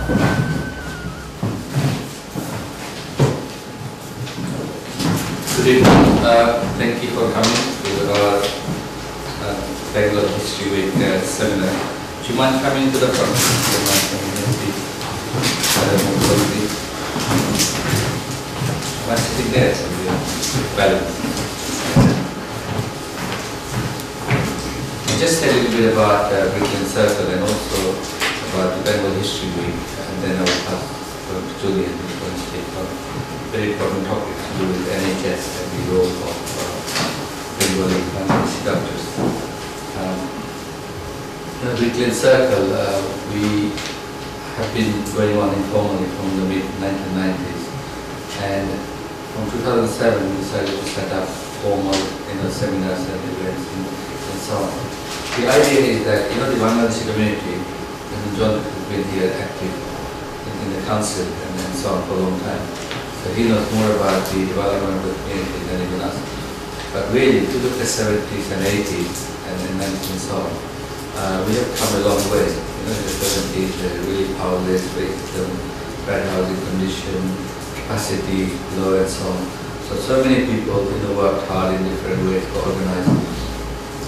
Good evening. Thank you for coming to our Bengal History Week seminar. Do you mind coming to the front? Do you mind coming here, please? Am I sitting there? So we are balanced. Just a little bit about Brickland Circle and also about the Bengal History Week, and then I will pass to Julian, who's going to take on a very important topic to do with NHS and the role of Bengali emergency doctors. The Brickland Circle, we have been going on informally from the mid-1990s, and from 2007 we decided to set up formal seminars and events and so on. The idea is that the Bangladeshi community, and John has been here active in the council and so on for a long time, so he knows more about the development of the community than even us. But really, if you look at the 70s and 80s and the 90s and so on, we have come a long way. In the 70s, really powerless, racism, bad housing condition, capacity low, and so on. So many people worked hard in different ways to organize.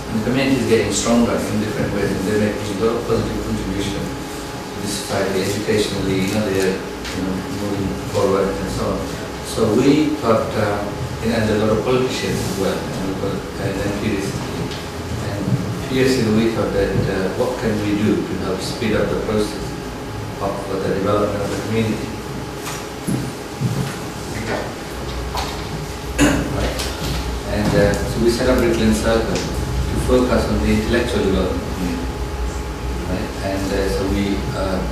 And the community is getting stronger in different ways, and they're making a lot of positive contribution to the society, educationally, they're moving forward and so on. So we thought, and a lot of politicians as well, and we got an MP recently. And a few years ago we thought that what can we do to help speed up the process of the development of the community. Right. And so we set up Brickland Circle to focus on the intellectual development community. Right? And so we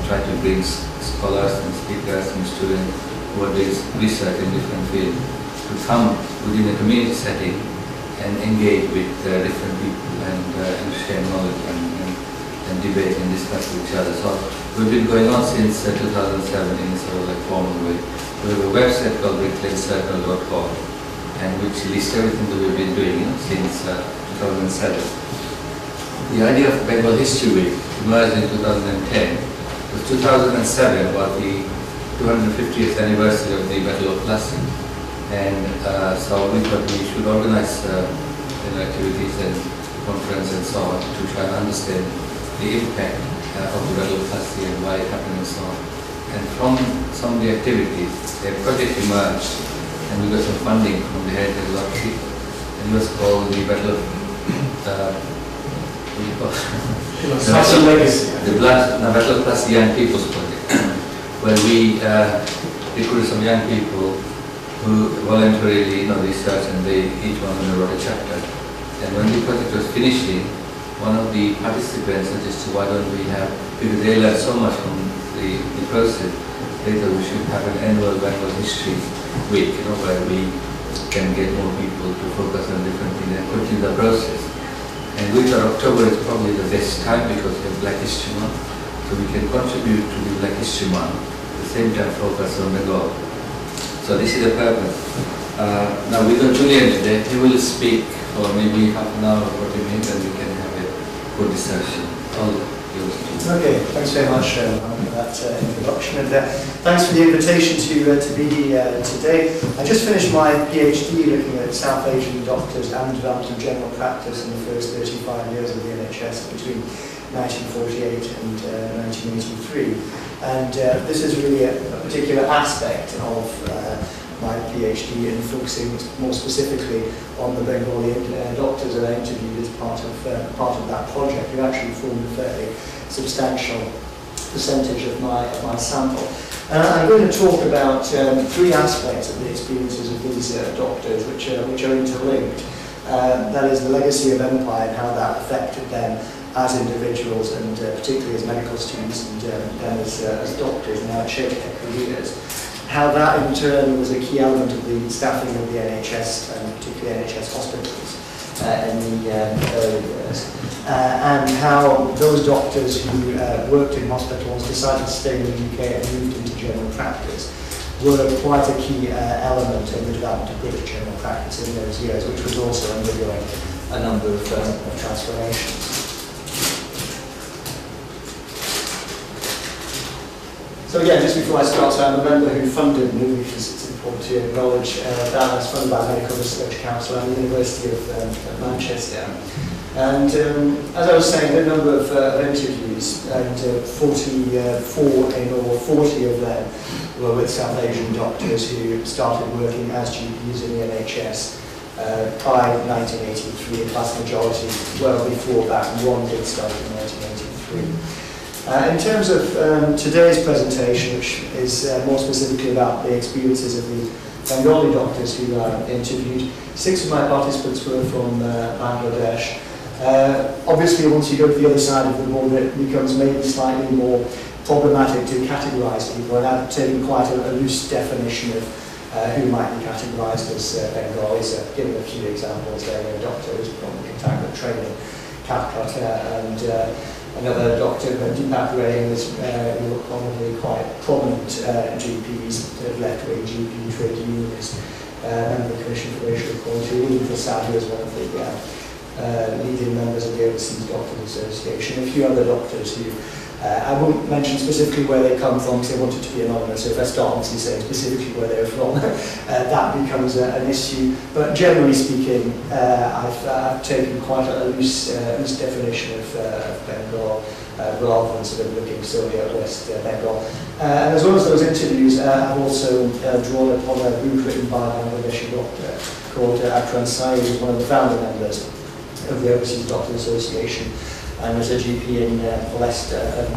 try to bring scholars and speakers and students who are doing research in different fields to come within a community setting and engage with different people and share knowledge and debate and discuss with each other. So we've been going on since 2007 in a sort of like formal way. We have a website called bricklandcircle.org, and which lists everything that we've been doing since 2007. The idea of Bengal History Week emerged in 2010. Because 2007 was the 250th anniversary of the Battle of Plassey, and so we thought we should organize activities and conference and so on to try and understand the impact of the Battle of Plassey and why it happened and so on. And from some of the activities, a project emerged, and we got some funding from the Heritage Lottery, and it was called the Battle of the Battle of Plassey Young People's Project, where we recruited some young people who voluntarily researched, and they each one wrote a chapter. And when the project was finishing, one of the participants suggested, why don't we have, because they learned so much from the process, they thought we should have an annual Bengal History Week, where we can get more people to focus on different things and continue the process. And we thought October is probably the best time because we have Black History Month, so we can contribute to the Black History Month, at the same time focus on Bengal. So this is the purpose. Now with Julian today, he will speak for maybe half an hour or 40 minutes, and we can have a good discussion. All yours. Okay, thanks very much for that introduction, and thanks for the invitation to be here today. I just finished my PhD looking at South Asian doctors and development of general practice in the first 35 years of the NHS between 1948 and 1983. And this is really a particular aspect of my PhD, in focusing more specifically on the Bengali doctors that I interviewed as part of that project, who actually formed a fairly substantial percentage of my sample. And I'm going to talk about three aspects of the experiences of these doctors, which are interlinked. That is the legacy of empire and how that affected them as individuals, and particularly as medical students, and then as doctors, and how it shaped their careers. How that in turn was a key element of the staffing of the NHS, and particularly NHS hospitals in the early years. And how those doctors who worked in hospitals decided to stay in the UK and moved into general practice were quite a key element in the development of British general practice in those years, which was also undergoing a number of transformations. So again, just before I start, so I'm a member who funded MOVE, because it's important to acknowledge that it's funded by the Medical Research Council and the University of Manchester. And as I was saying, a number of interviews, and 44 in all, 40 of them were with South Asian doctors who started working as GPs in the NHS by 1983, a vast majority well before that, and one did start in 1983. In terms of today's presentation, which is more specifically about the experiences of the Bengali doctors who I interviewed, 6 of my participants were from Bangladesh. Obviously, once you go to the other side of the border, it becomes maybe slightly more problematic to categorise people, and I've taken quite a loose definition of who might be categorised as Bengalis. I've given a few examples there. A doctor who's from contact training, Calcutta, and another doctor, Deepak Ray, who were probably quite prominent GPs, left-wing GP trade unionists, member of the Commission for Racial Equality, William Prasad, who was one of the leading members of the Overseas Doctors Association, a few other doctors who I won't mention specifically where they come from because they wanted to be anonymous, so if I start obviously saying specifically where they're from, that becomes an issue. But generally speaking, I've taken quite a loose definition of Bengal, rather than sort of looking solely at West Bengal. And as well as those interviews, I've also drawn upon a book written by a Bangladeshi doctor called Akram Saeed, who's one of the founder members of the Overseas Doctors Association, and was a GP in Leicester. And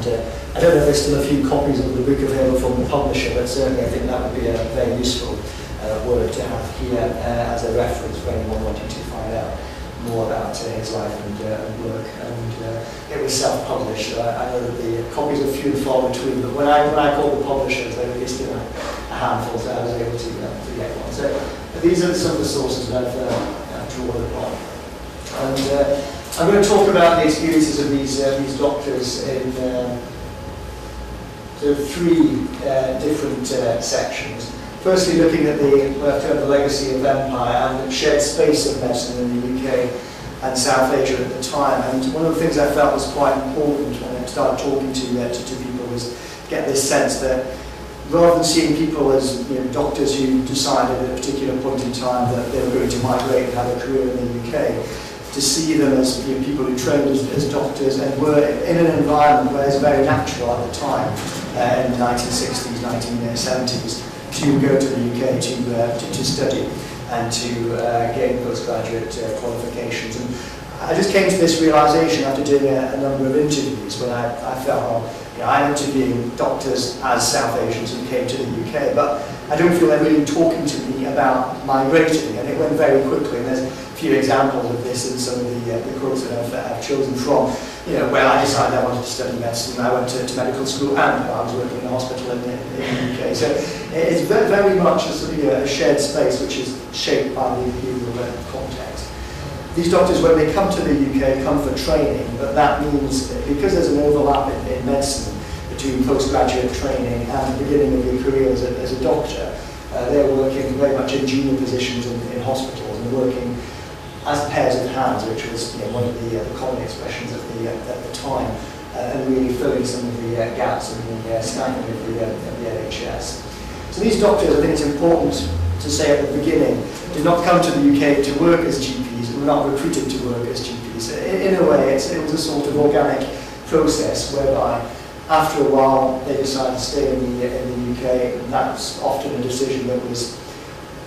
I don't know if there's still a few copies of the book available from the publisher, but certainly I think that would be a very useful word to have here as a reference for anyone wanting to find out more about his life and work. And it was self-published. I know that the copies are few and far between, but when I called the publishers, they were still a handful, so I was able to get one. So these are some of the sources that I've drawn upon. And I'm going to talk about the experiences of these doctors in sort of 3 different sections. Firstly, looking at the legacy of empire and shared space of medicine in the UK and South Asia at the time. And one of the things I felt was quite important when I started talking to people was get this sense that rather than seeing people as doctors who decided at a particular point in time that they were going to migrate and have a career in the UK, to see them as people who trained as doctors and were in an environment where it's very natural at the time, in the 1960s, 1970s, to go to the UK to study and to gain postgraduate qualifications. And I just came to this realisation after doing a number of interviews when I felt, I'm interviewing doctors as South Asians who came to the UK, but I don't feel they're really talking to me about migrating, and it went very quickly. And there's a few examples of this in some of the quotes that I've chosen from. Where I decided I wanted to study medicine, I went to medical school and I was working in a hospital in the UK. So it's very much a shared space which is shaped by the individual context. These doctors, when they come to the UK, come for training, but that means that because there's an overlap in medicine between postgraduate training and the beginning of your career as a doctor, they're working very much in junior positions in hospitals and working as pairs of hands, which was one of the common expressions at the time, and really filling some of the gaps in the staffing of the NHS. So these doctors, I think it's important to say at the beginning, did not come to the UK to work as GPs, were not recruited to work as GPs. In a way, it was a sort of organic process whereby after a while they decided to stay in the UK, and that's often a decision that was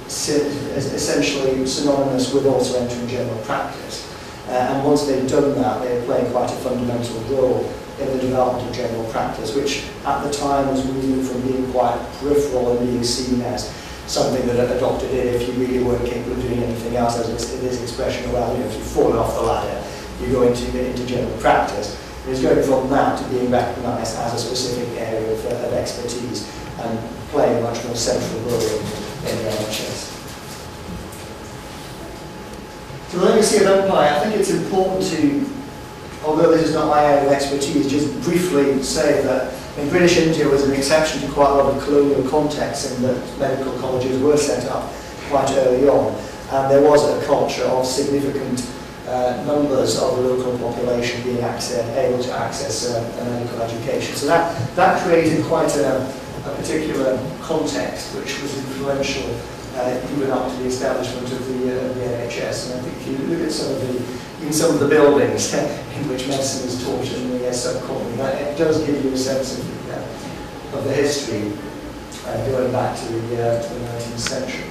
essentially synonymous with also entering general practice. And once they'd done that, they were playing quite a fundamental role in the development of general practice, which at the time was moving from being quite peripheral and being seen as something that a doctor did if you really weren't capable of doing anything else, as this expression, well, if you've fallen off the ladder, you go into general practice. It was going from that to being recognised as a specific area of expertise and playing a much more central role in the NHS. So the legacy of empire, I think it's important to, although this is not my area of expertise, just briefly say that British India was an exception to quite a lot of colonial contexts in that medical colleges were set up quite early on, and there was a culture of significant numbers of the local population being able to access a medical education. So that created quite a particular context which was influential even up to the establishment of the NHS. And I think if you look at some of the buildings in which medicine is taught in the subcontinent, it does give you a sense of the history going back to the 19th century.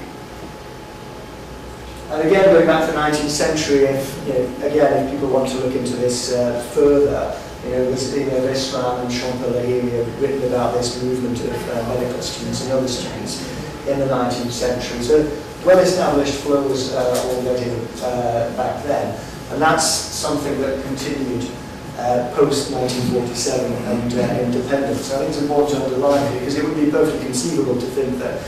And again, going back to the 19th century, if people want to look into this further, there's Visram and Champollion have written about this movement of medical students and other students in the 19th century. So well-established flows already back then, and that's something that continued post-1947 and independence. So I think it's important to underline it, because it would be perfectly conceivable to think that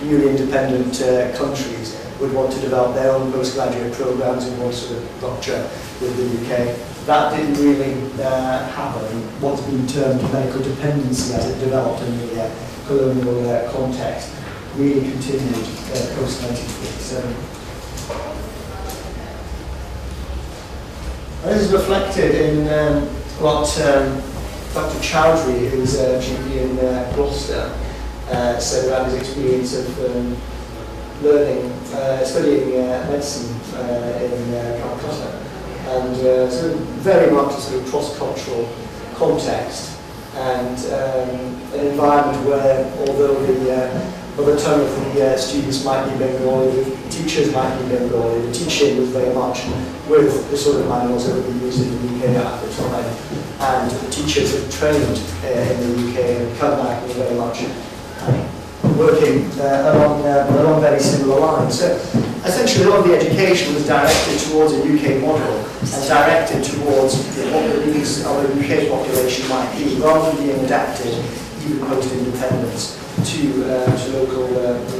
newly independent countries would want to develop their own postgraduate programs in one sort of rupture with the UK. That didn't really happen. What's been termed medical dependency as it developed in the colonial context really continued post-1947. This is reflected in what Dr Chowdhury, who's a GP in Gloucester, said about his experience of studying medicine in Calcutta, and sort of very much a sort of cross-cultural context, and an environment where, although the tongue of the students might be Bengali, the teachers might be Bengali, the teaching was very much with the sort of manuals that would be used in the UK at the time, and the teachers had trained in the UK and come back and were very much working along very similar lines. So essentially a lot of the education was directed towards a UK model and directed towards what the needs of a UK population might be, rather than being adapted, even post-independence, to local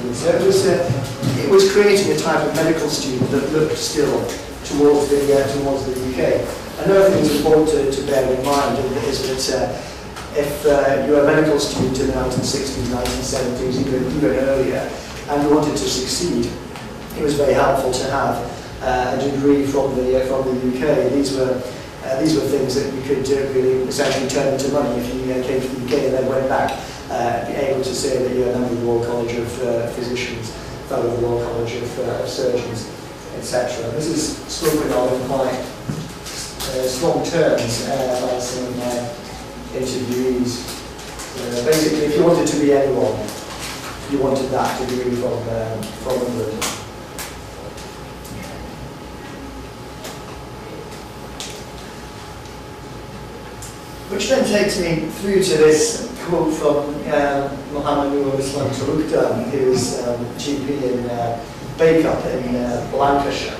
needs. So it was creating a type of medical student that looked still towards the UK. Another thing that's important to bear in mind is that if you were a medical student in the 1960s, 1970s, even earlier, and you wanted to succeed, it was very helpful to have a degree from the UK. These were things that you could really essentially turn into money if you came to the UK and then went back, be able to say that you're a member of the Royal College of Physicians, fellow of the Royal College of Surgeons, etc. This is spoken of in quite strong terms by some of my interviewees. Basically, if you wanted to be anyone, you wanted that degree from England. Which then takes me through to this quote from Muhammad Nur Islam Tarukdan, who is GP in Baycup in Lancashire.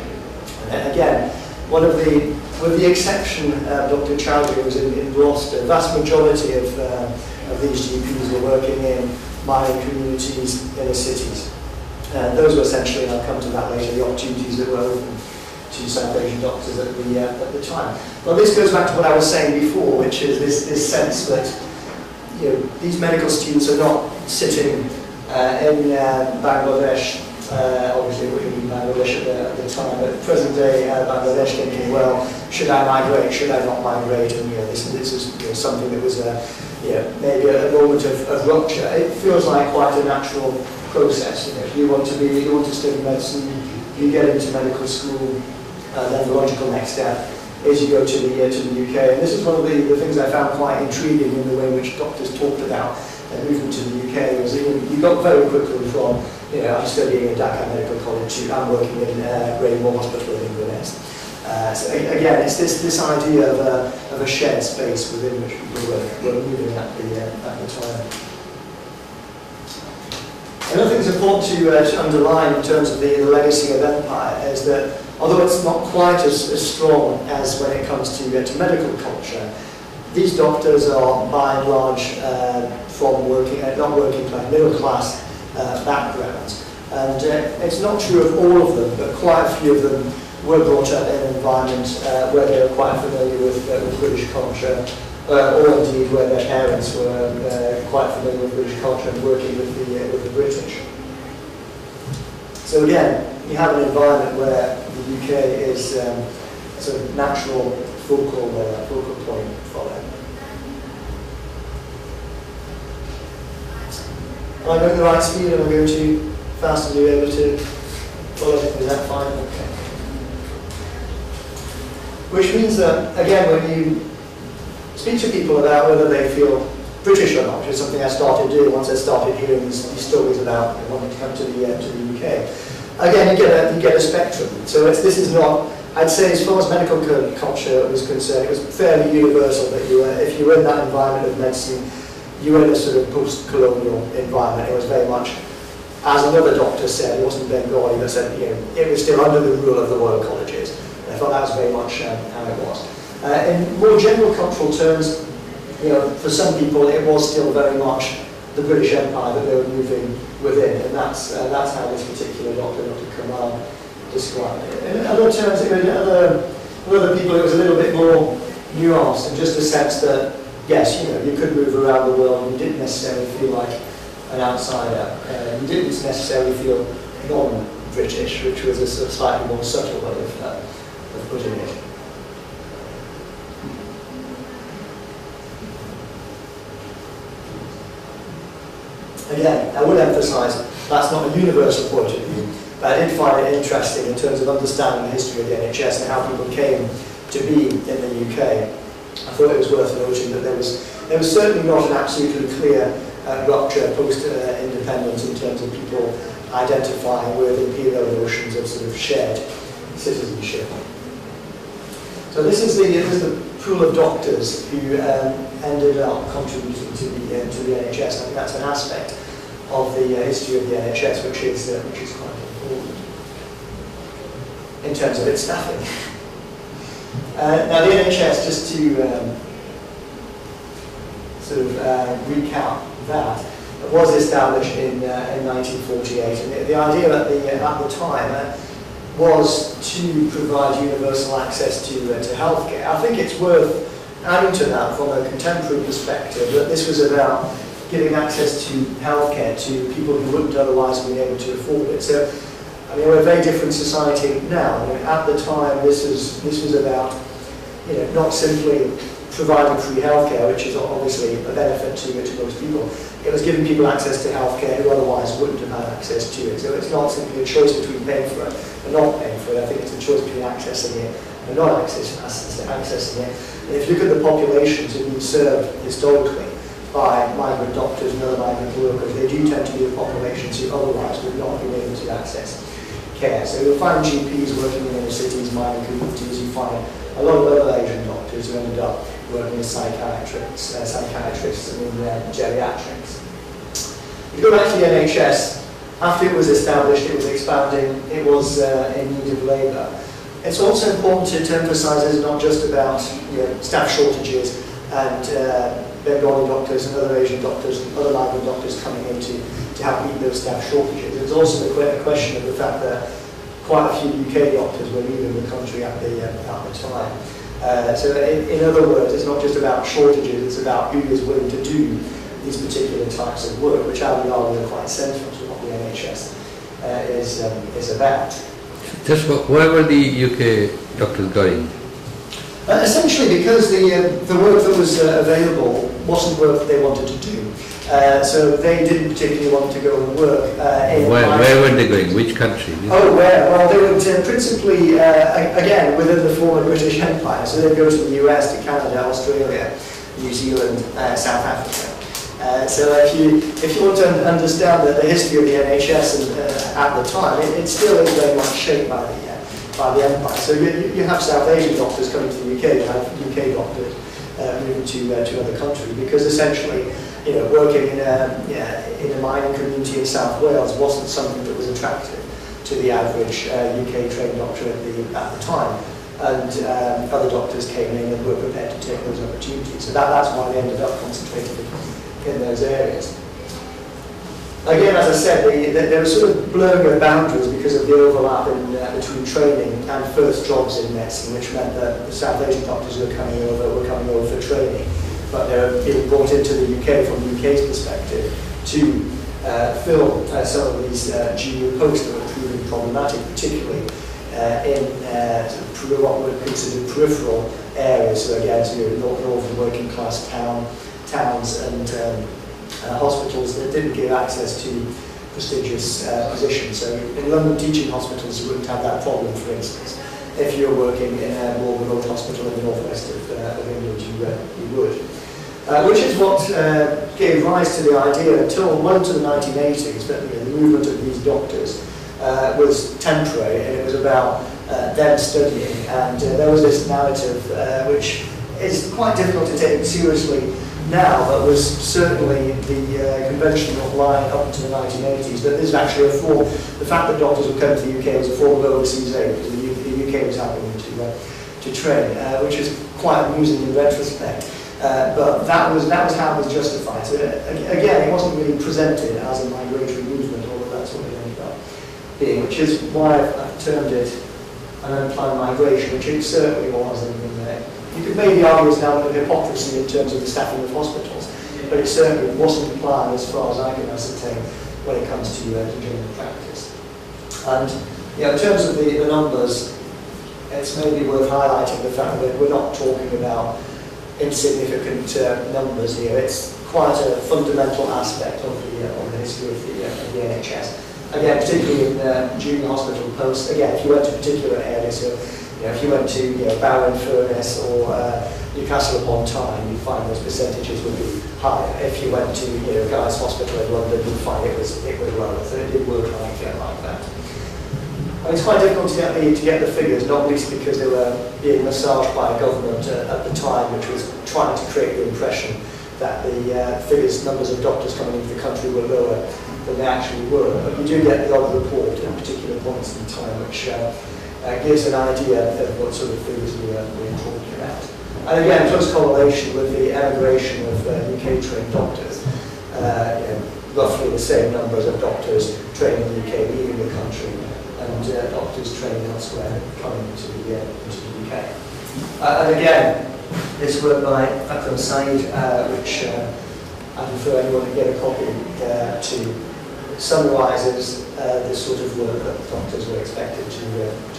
And again, with the exception of Dr Chowdhury, who was in Gloucester, the vast majority of these GPs were working in mining communities, inner cities. Those were essentially, and I'll come to that later, the opportunities that were open to South Asian doctors at the time. Well, this goes back to what I was saying before, which is this sense that these medical students are not sitting in Bangladesh, obviously we were in Bangladesh at the time, but present day Bangladesh thinking, well, should I migrate, should I not migrate, and this is something that was maybe a moment of rupture. It feels like quite a natural process. If you want to study medicine, you get into medical school, then the logical next step is you go to the UK. And this is one of the things I found quite intriguing in the way in which doctors talked about their movement to the UK. Was you got very quickly from, I'm studying at Dhaka Medical College to I'm working in Rainbow Hospital in Inverness. So again, it's this idea of a shared space within which people were moving at the time. Another thing that's important to underline in terms of the legacy of empire is that although it's not quite as strong as when it comes to medical culture, these doctors are by and large from not working class, middle class backgrounds. And it's not true of all of them, but quite a few of them were brought up in an environment where they were quite familiar with British culture, or indeed where their parents were quite familiar with British culture and working with the British. So again, you have an environment where the UK is sort of natural focal point for them. Am I going at the right speed? Am I going too fast to be able to follow it? Is that fine? Okay. Which means that, again, when you speak to people about whether they feel British or not, which is something I started doing once I started hearing these stories about wanting to come to the UK. Again, you get a spectrum. So this is not, I'd say, as far as medical culture was concerned, it was fairly universal that if you were in that environment of medicine, you were in a sort of post-colonial environment. It was very much, as another doctor said, it wasn't Bengali, but said, it was still under the rule of the royal colleges. I thought that was very much how it was. In more general cultural terms, for some people, it was still very much the British Empire that they were moving within, and that's how this particular doctor, Dr. Kamal, described it. In other terms, other people, it was a little bit more nuanced, in just a sense that, yes, you could move around the world, and you didn't necessarily feel like an outsider. You didn't necessarily feel non-British, which was a sort of slightly more subtle way of putting it. Again, I would emphasise that's not a universal point of view, but I did find it interesting in terms of understanding the history of the NHS and how people came to be in the UK. I thought it was worth noting that there was certainly not an absolutely clear rupture post-independence in terms of people identifying with imperial notions of sort of shared citizenship. So this is the pool of doctors who ended up contributing to the NHS. I think that's an aspect of the history of the NHS which is quite important in terms of its staffing. Now the NHS, just to recap that, was established in 1948, and the idea at the time was to provide universal access to healthcare. I think it's worth adding to that from a contemporary perspective that this was about giving access to healthcare to people who wouldn't otherwise be able to afford it. So, we're a very different society now. At the time, this was about not simply providing free healthcare, which is obviously a benefit to most people. It was giving people access to healthcare who otherwise wouldn't have had access to it. So it's not simply a choice between paying for it and not paying for it. I think it's a choice between accessing it and not accessing it. And if you look at the populations who've been served historically by migrant doctors and other migrant workers, they do tend to be the populations who otherwise would not be able to access care. So you'll find GPs working in inner cities, migrant communities. You find a lot of other Asian doctors who ended up working as psychiatrists and in geriatrics. If you go back to the NHS, after it was established, it was expanding, it was in need of labour. It's also important to emphasise it's not just about staff shortages and Bengali doctors and other Asian doctors and other migrant doctors coming in to help meet those staff shortages. It's also a question of the fact that quite a few UK doctors were leaving the country at the time. So in other words, it's not just about shortages, it's about who is willing to do these particular types of work, which I would argue are quite central to what the NHS is about. Just where were the UK doctors going? Essentially because the work that was available wasn't work that they wanted to do. So they didn't particularly want to go and work Where were they going? Which country? Oh, where? Well, they would principally, again, within the former British Empire. So they'd go to the US, to Canada, Australia, New Zealand, South Africa. So if you want to understand the history of the NHS at the time, it still is very much shaped by the Empire. So you have South Asian doctors coming to the UK, you have UK doctors moving to other countries, because essentially, working in a mining community in South Wales wasn't something that was attractive to the average UK trained doctor at the time. And other doctors came in and were prepared to take those opportunities. So that's why they ended up concentrating in those areas. Again, as I said, they were sort of blurring their boundaries because of the overlap between training and first jobs in medicine, which meant that the South Asian doctors who were coming over for training, but they were being brought into the UK from the UK's perspective to fill some of these junior posts that were proving problematic, particularly in what we would consider peripheral areas, so again, so your northern working class towns and hospitals that didn't give access to prestigious positions. So in London teaching hospitals, you wouldn't have that problem, for instance. If you're working in a more remote hospital in the northwest of England, you would. Which is what gave rise to the idea until well into the 1980s that the movement of these doctors was temporary, and it was about them studying. And there was this narrative which is quite difficult to take seriously now, but was certainly the conventional line up to the 1980s, that this is actually a form, the fact that doctors would come to the UK was a form of overseas aid, because the UK was helping them to train, which is quite amusing in retrospect. But that was how it was justified. So again, it wasn't really presented as a migratory movement, although that's what it ended up being, which is why I've termed it an unplanned migration, which it certainly was. You could maybe argue it's now a hypocrisy in terms of the staffing of hospitals, but it certainly wasn't planned as far as I can ascertain when it comes to general practice. And in terms of the numbers, it's maybe worth highlighting the fact that we're not talking about insignificant numbers here. It's quite a fundamental aspect of the history of the NHS. Again, particularly in junior hospital posts. Again, if you went to particular areas, so if you went to Bowen-Furness or Newcastle upon Tyne, you'd find those percentages would be higher. If you went to Guy's Hospital in London, you'd find it was lower. So it did work like that. And it's quite difficult to get the figures, not least because they were being massaged by a government at the time, which was trying to create the impression that the numbers of doctors coming into the country were lower than they actually were. But you do get the odd report at particular points in time, which gives an idea of what sort of figures we're talking about. And again, close correlation with the emigration of UK-trained doctors. Roughly the same numbers of doctors trained in the UK leaving the country, and doctors trained elsewhere coming into the UK. And again, this work by Akram Saeed, which I'd refer anyone to get a copy to, summarises the sort of work that doctors were expected to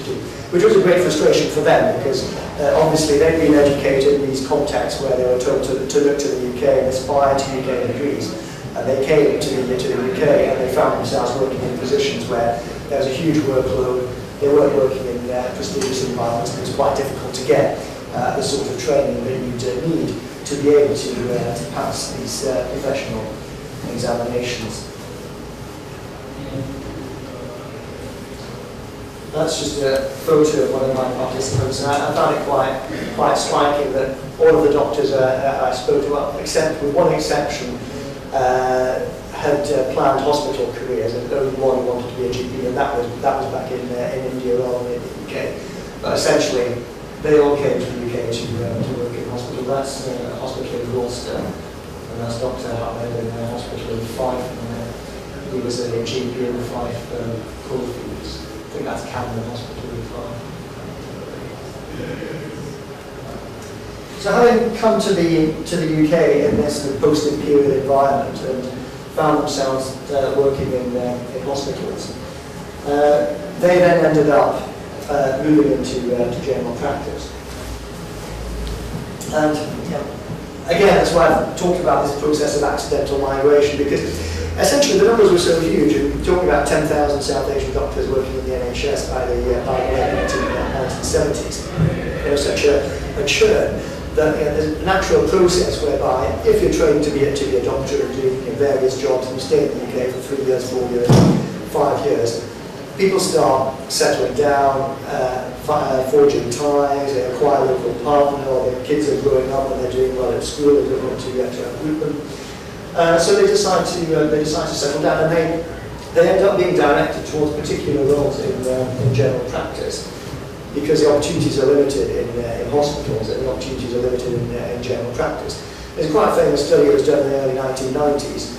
do, which was a great frustration for them, because obviously they'd been educated in these contexts where they were told to look to the UK and aspire to UK degrees, and they came to the UK and they found themselves working in positions where there was a huge workload. They weren't working in prestigious environments, and it was quite difficult to get the sort of training that you'd need to be able to pass these professional examinations. That's just a photo of one of my participants, and I found it quite striking that all of the doctors I spoke to, except with one exception, had planned hospital careers, and only one wanted to be a GP, and that was back in India rather than in the UK. But essentially, they all came to the UK to work in hospital. That's a hospital in Gloucester, and that's Dr. Ahmed in a hospital in Fife, and he was a GP in the Fife Coalfields. I think that's Camden Hospital in Fife. So having come to the UK in this post-imperial environment and found themselves working in hospitals, they then ended up moving into general practice. And again, that's why I've talked about this process of accidental migration, because essentially the numbers were so huge, and we're talking about 10,000 South Asian doctors working in the NHS by the late 1970s. Such a churn that there's a natural process whereby if you're trained to be a doctor and doing various jobs and you stay in the UK for 3 years, 4 years, 5 years, people start settling down, forging ties, they acquire a local partner, or their kids are growing up and they're doing well at school, they don't want to uproot them. So they decide to settle down, and they end up being directed towards particular roles in general practice, because the opportunities are limited in hospitals and the opportunities are limited in general practice. There's quite a famous study that was done in the early 1990s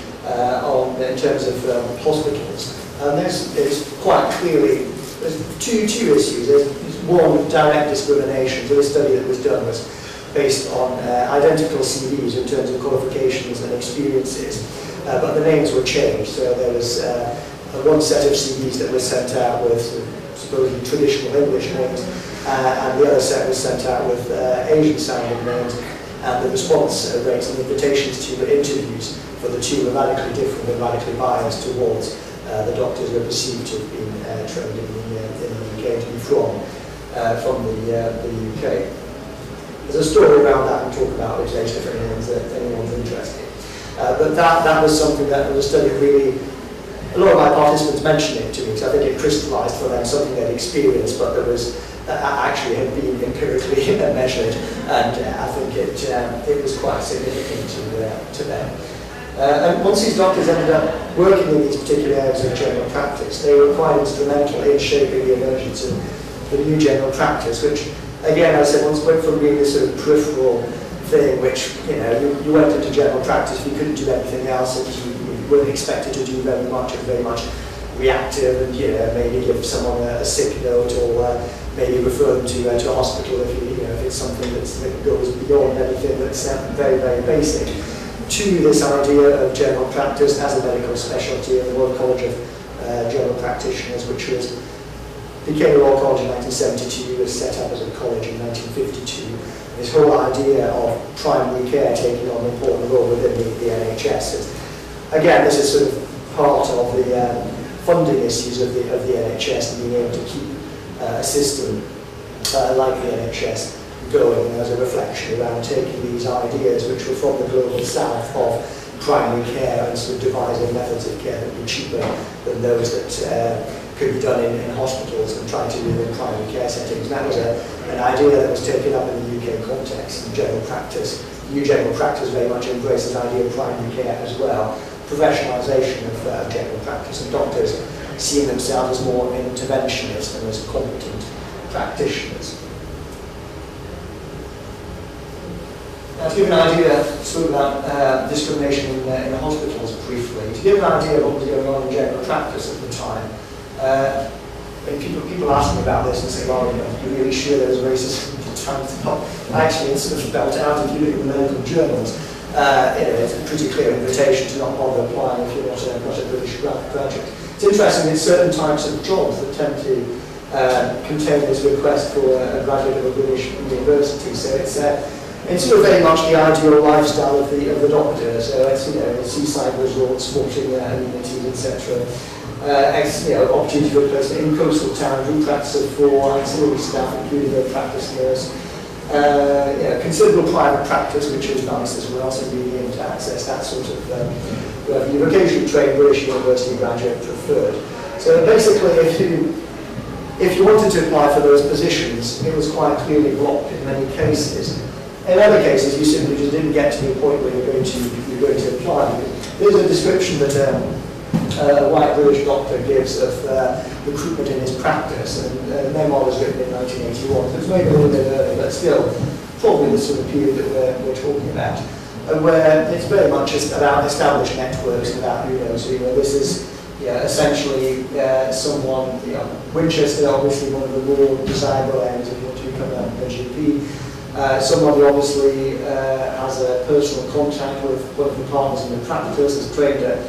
in terms of hospitals, and there's quite clearly there's two issues. There's one, direct discrimination. So the study that was done was based on identical CVs in terms of qualifications and experiences, but the names were changed. So there was one set of CVs that was sent out with supposedly traditional English names, and the other set was sent out with Asian-sounding names, and the response rates and invitations to interviews for the two were radically different and radically biased towards the doctors who are perceived to have been trained in the UK, to be from the UK. There's a story around that and talk about which age different names if anyone's interested. But that was something that was a study that really, a lot of my participants mentioned it to me, because I think it crystallised for them something they'd experienced, but that was actually had been empirically measured, and I think it was quite significant to them. And once these doctors ended up working in these particular areas of general practice, they were quite instrumental in shaping the emergence of the new general practice, which, again, as I said, once went from being this sort of peripheral thing, which, you went into general practice, you couldn't do anything else, and you weren't expected to do very much, and very much reactive, and maybe give someone a sick note, or maybe refer them to a hospital if if it's something that goes beyond anything that's very, very basic, to this idea of general practice as a medical specialty in the Royal College of General Practitioners, which became a Royal College in 1972, was set up as a college in 1952. This whole idea of primary care taking on an important role within the NHS. Again, this is sort of part of the funding issues of the NHS, and being able to keep a system like the NHS going as a reflection around taking these ideas, which were from the global south, of primary care, and sort of devising methods of care that were cheaper than those that could be done in hospitals, and trying to do them in primary care settings. And that was an idea that was taken up in the UK context in general practice. New general practice very much embraces the idea of primary care as well. Professionalisation of general practice, and doctors seeing themselves as more interventionists than as competent practitioners. Now, to give an idea sort of about discrimination in the hospitals briefly, to give an idea of what was going on in general practice at the time, when people ask me about this and say, well, you're really sure there was racism at the time? Actually, it's sort of spelled out if you look at the medical journals. It's a pretty clear invitation to not bother applying if you're not a British graduate. It's interesting in certain types of jobs that tend to contain this request for a graduate of a British university. So it's sort of very much the ideal lifestyle of the doctor. So it's seaside resorts, sporting amenities, etc. Opportunity for a person in coastal towns, room practice of 4, ancillary staff, including a practice nurse. Considerable private practice, which is nice as well, so being able to access that sort of revenue. Occasionally trained British University graduate preferred. So basically, if you wanted to apply for those positions, it was quite clearly blocked in many cases. In other cases, you simply just didn't get to the point where you're going to apply. There's a description that a white British doctor gives of recruitment in his practice, and the memoir was written in 1981, so it's maybe a little bit early, but still probably the sort of period that we're talking about, and where it's very much about established networks and about who knows who. This is essentially someone, Winchester, obviously one of the more desirable areas if you want to become a GP. Someone who obviously has a personal contact with one of the partners in the practice, is trained at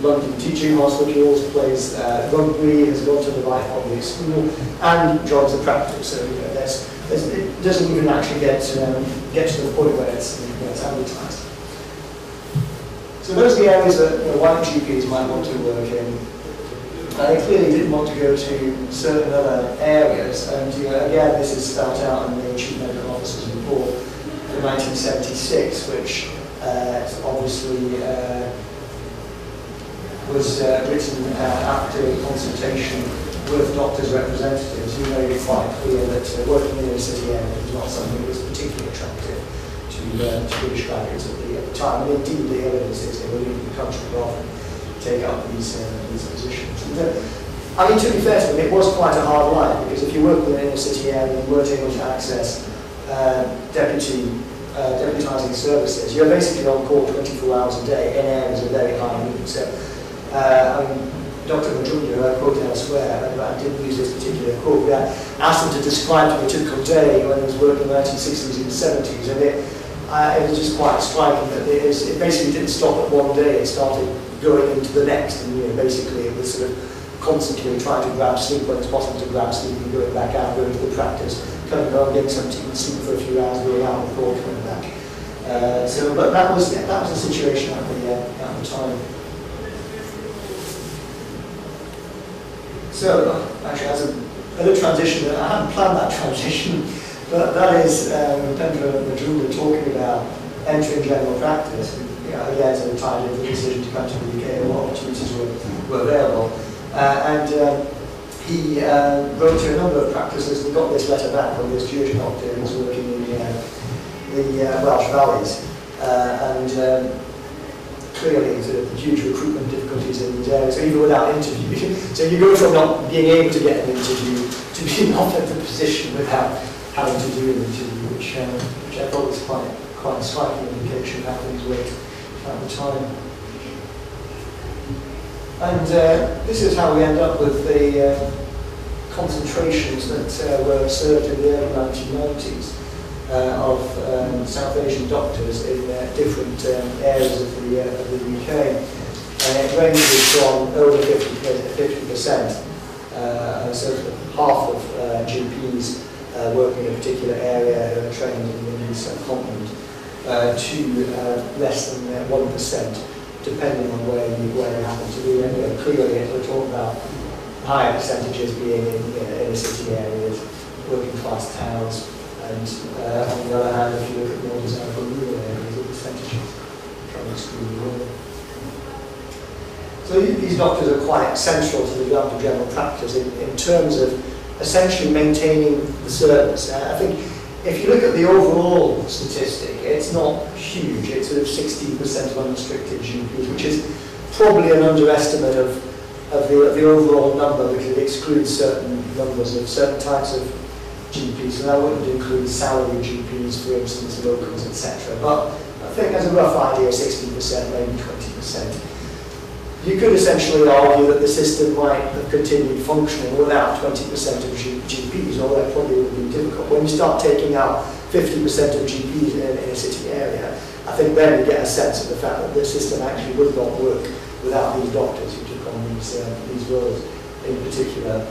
London teaching hospitals, plays rugby, has gone to the right public school, and joins the practice. So it doesn't even actually get to the point where it's advertised. So those are the areas that white GPs might want to work in. They clearly didn't want to go to certain other areas, and again, this is spelled out in the Chief Medical Officer's report from 1976, which obviously was written after consultation with doctors' representatives, who made it quite clear that working in a city area was not something that was particularly attractive to British graduates at the time. And indeed, the evidence is they were leaving the country rather than take up these positions. And, to be fair to them, it was quite a hard life, because if you worked in a city area and you weren't able to access deputising services, you're basically on call 24 hours a day in areas of very high need. So, Dr Julian, who I quote elsewhere, and I didn't use this particular quote, but I asked him to describe to me a typical day when he was working in the 1960s and 70s, and it was just quite striking that it basically didn't stop at one day, it started going into the next, and basically it was sort of constantly trying to grab sleep when it's possible to grab sleep and going back out, going to the practice, coming home, getting some tea and sleep for a few hours, going out before coming back. But that was the situation at the time. So, actually, as a little transition, I hadn't planned that transition, but that is Dr. Julian talking about entering general practice. He had a tied in the decision to come to the UK and what opportunities were available. He wrote to a number of practices and got this letter back from this Jewish doctor who was working in the Welsh Valleys. Clearly, the huge recruitment difficulties in these areas, even without interview. So you go from not being able to get an interview to being offered the position without having to do an interview, which I thought was quite a striking indication of how things worked at the time. And this is how we end up with the concentrations that were observed in the early 1990s of South Asian doctors in different areas of the UK. And it ranges from over 50%, so half of GPs working in a particular area who are trained in the subcontinent, to less than 1%, depending on where you happen to be. And clearly, we're talking about higher percentages being in inner city areas, working class towns, and on the other hand, if you look at more desirable rural areas, the percentages trying to exclude the rural. So these doctors are quite central to the development of general practice in terms of essentially maintaining the service. I think if you look at the overall statistic, it's not huge. It's sort of 16% of unrestricted GPs, which is probably an underestimate of the overall number because it excludes certain numbers of certain types of GPs. So that wouldn't include salary GPs, for instance, locals, etc. But I think as a rough idea, 16%, maybe 20%. You could essentially argue that the system might have continued functioning without 20% of GPs, although that probably would be difficult. When you start taking out 50% of GPs in a city area, I think then you get a sense of the fact that the system actually would not work without these doctors who took on these roles in particular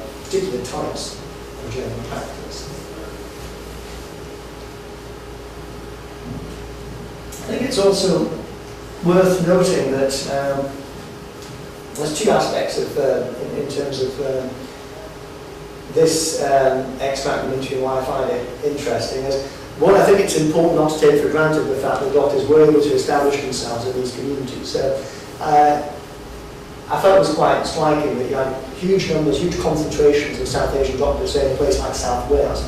types of general practice. I think it's also worth noting that there's two aspects of, in terms of this extract from interview why I find it interesting. One, I think it's important not to take for granted the fact that doctors were able to establish themselves in these communities. So I felt it was quite striking that you had huge numbers, huge concentrations of South Asian doctors, say in a place like South Wales,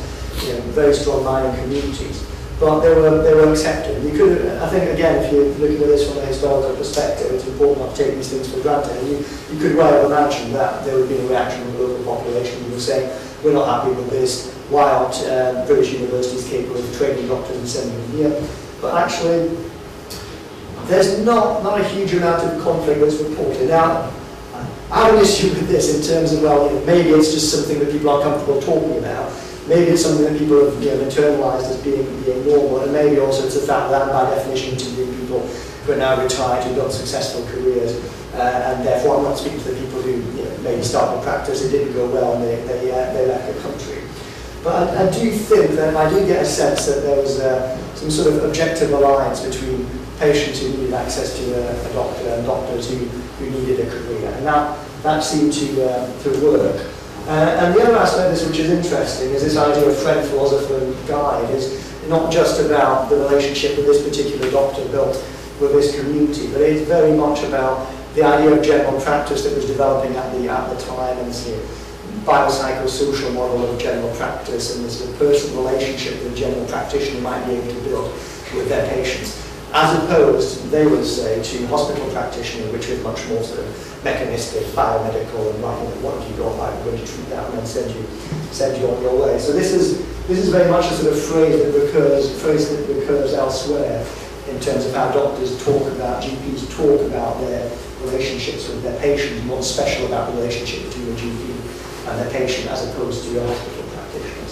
very strong mining communities. But they were accepted. You could, I think, again, if you're looking at this from a historical perspective, it's important not to take these things for granted. And you could well imagine that there would be a reaction from the local population who would say, we're not happy with this, why aren't British universities capable of training doctors and sending them here? But actually, there's not a huge amount of conflict that's reported. Now, I have an issue with this in terms of, well, maybe it's just something that people are comfortable talking about. Maybe it's something that people have internalised as being normal, and maybe also it's the fact that I'm by definition interviewing people who are now retired, who've got successful careers, and therefore I'm not speaking to the people who maybe started practice, it didn't go well, and they left the country. But I do think that I do get a sense that there was some sort of objective alliance between patients who needed access to a doctor and doctors who needed a career, and that seemed to work. And the other aspect of this which is interesting is this idea of friend, philosopher and guide is not just about the relationship that this particular doctor built with this community, but it's very much about the idea of general practice that was developing at the time, and this biopsychosocial model of general practice and this sort of personal relationship that a general practitioner might be able to build with their patients, as opposed, they would say, to hospital practitioner, which is much more sort of mechanistic, biomedical, and right, what have you got, I'm going to treat that and then send you on your way. So this is very much a sort of phrase that recurs elsewhere in terms of how doctors talk about, GPs talk about their relationships with their patients, and what's special about the relationship between a GP and their patient as opposed to a hospital practitioner.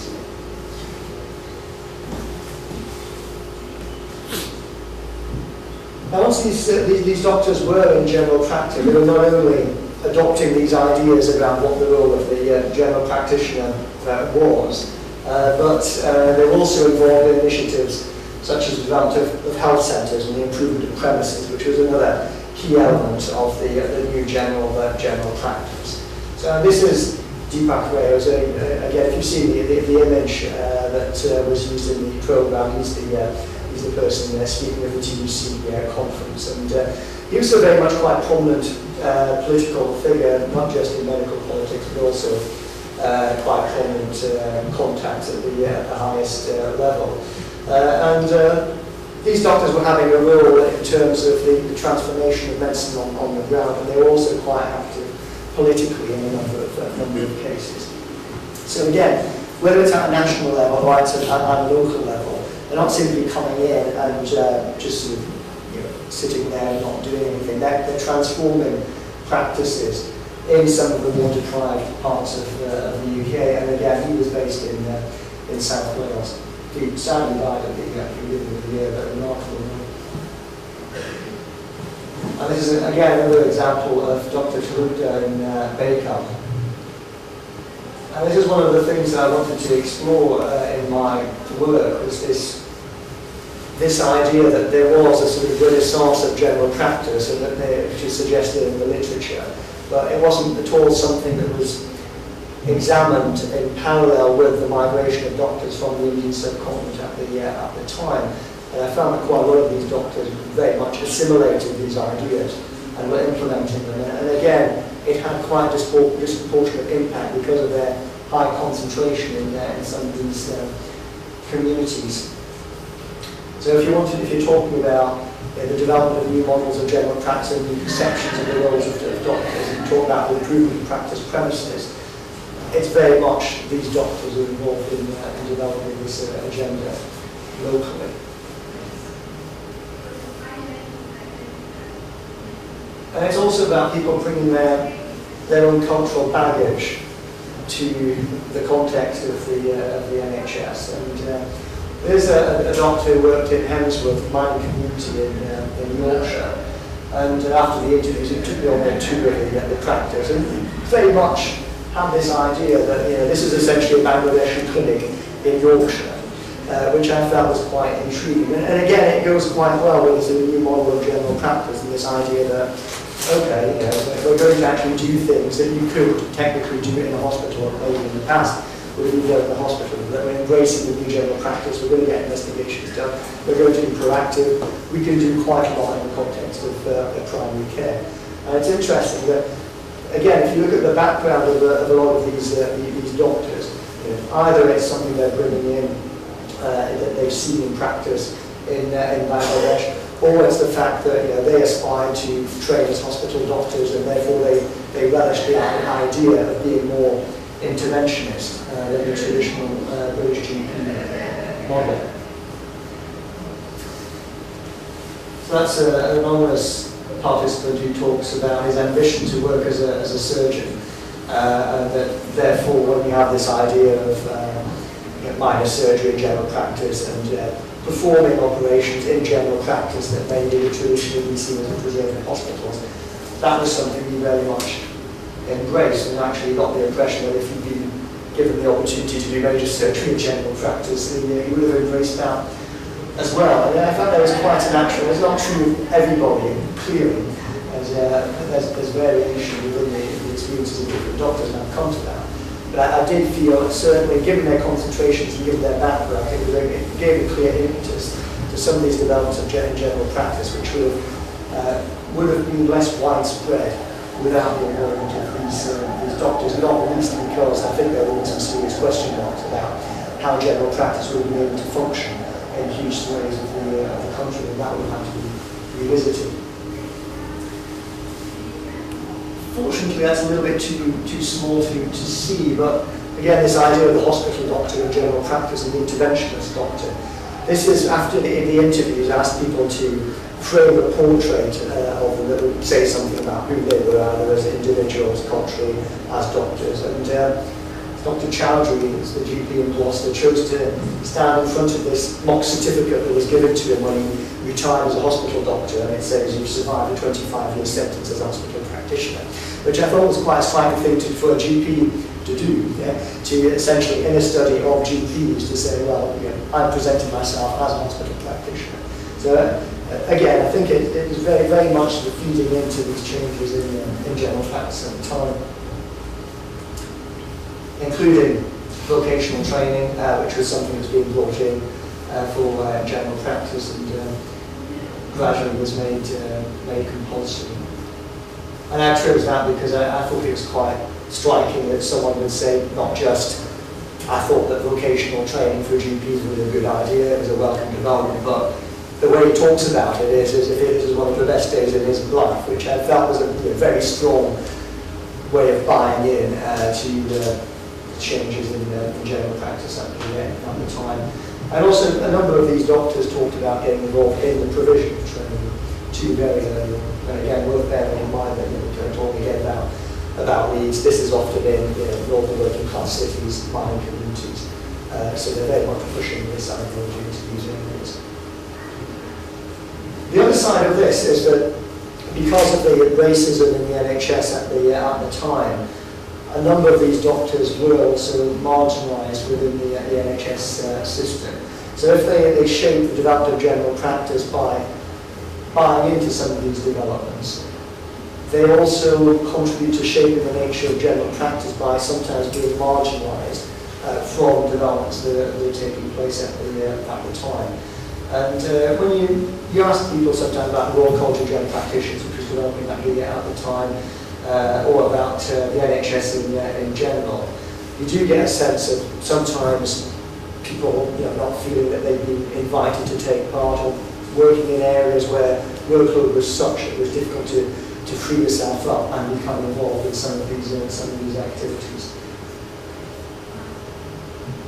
Now, once these doctors were in general practice, they were not only adopting these ideas around what the role of the general practitioner was, but they were also involved in initiatives such as the development of health centres and the improvement of premises, which was another key element of the new general practice. So this is Deepak Ray. Again, if you see the image that was used in the programme, he's the person speaking at the TUC conference, and he was a very much quite prominent political figure, not just in medical politics, but also quite prominent contacts at the highest level. These doctors were having a role in terms of the transformation of medicine on the ground, and they were also quite active politically in a number of cases. So again, whether it's at a national level or at a local level, they're not simply coming in and just sort of, sitting there and not doing anything. They're transforming practices in some of the more deprived parts of the UK. And again, he was based in South Wales. He sadly died at the beginning of the year, but remarkable. And this is again another example of Dr Julian in Bengal. And this is one of the things that I wanted to explore in my work, was this idea that there was a sort of renaissance of general practice, and which is suggested in the literature, but it wasn't at all something that was examined in parallel with the migration of doctors from the Indian subcontinent at the time. And I found that quite a lot of these doctors very much assimilated these ideas and were implementing them. And again, it had quite a disproportionate impact because of their high concentration in some of these communities. So if you're talking about the development of new models of general practice and new conceptions of the roles of doctors, and talk about the improvement of practice premises, it's very much these doctors are involved in developing this agenda locally. And it's also about people bringing their own cultural baggage to the context of the NHS. And there's a doctor who worked in Hemsworth mining community in Yorkshire. And after the interviews, he took me on a tour of the practice, and very much had this idea that this is essentially a Bangladeshi clinic in Yorkshire, which I found was quite intriguing. And again, it goes quite well with this new model of general practice and this idea that, okay, we're going to actually do things that you could technically do in a hospital, or maybe in the past when you go to the hospital, that we're embracing the new general practice, we're going to get investigations done, we're going to be proactive, we can do quite a lot in the context of primary care. And it's interesting that, again, if you look at the background of a lot of these doctors, either it's something they're bringing in that they've seen in practice in Bangladesh, or it's the fact that they aspire to train as hospital doctors, and therefore they relish the idea of being more interventionist than the traditional British GP model. So that's an anonymous participant who talks about his ambition to work as a surgeon, and that therefore when we have this idea of minor surgery in general practice and performing operations in general practice that may be traditionally be seen as reserved in hospitals, that was something we very much embraced, and actually got the impression that if you'd been given the opportunity to do major surgery in general practice, you would have embraced that as well. And I found that was quite a natural. It's not true of everybody, clearly. There's variation within the experiences of different doctors, and I've come to that. But I did feel, certainly, given their concentrations and given their background, it gave a clear impetus to some of these developments of general practice, which would have been less widespread without the involvement of these doctors, not least because I think there will be some serious question marks about how general practice will be able to function in huge swathes of the country, and that will have to be revisited. Fortunately, that's a little bit too small to see, but again, this idea of the hospital doctor and general practice and the interventionist doctor. This is after the interviews, asked people to frame a portrait of them that would say something about who they were, either as individuals, culturally, as doctors. And Dr Chowdhury, the GP in Gloucester, chose to stand in front of this mock certificate that was given to him when he retired as a hospital doctor, and it says you survived a 25-year sentence as a hospital practitioner. practitioner, which I thought was quite a striking thing for a GP to do, to essentially, in a study of GPs, to say, well, I'm presenting myself as a hospital practitioner. So again, I think it is very, very much sort of feeding into these changes in general practice at the time, including vocational training, which was something that's being brought in for general practice and gradually was made compulsory. And I chose that because I thought it was quite striking that someone would say, not just, I thought that vocational training for GPs was a good idea, it was a welcome development, but the way he talks about it is as if it was one of the best days in his life, which I felt was a very strong way of buying in to changes in general practice at the time. And also a number of these doctors talked about getting involved in the provision of training too very early. And again, worth bearing in mind that we're talking again about Leeds. This is often in northern working class cities, mining communities. So they're very much pushing this ideology into these areas. The other side of this is that because of the racism in the NHS at the time, a number of these doctors were also marginalised within the NHS system. So if they shape the development of general practice by buying into some of these developments, they also contribute to shaping the nature of general practice by sometimes being marginalised from developments that are taking place at the time. And when you ask people sometimes about the Royal College of General Practitioners, which was developing at the time, or about the NHS in general, you do get a sense of sometimes people not feeling that they've been invited to take part, or working in areas where workload was such that it was difficult to free yourself up and become involved in some of these activities.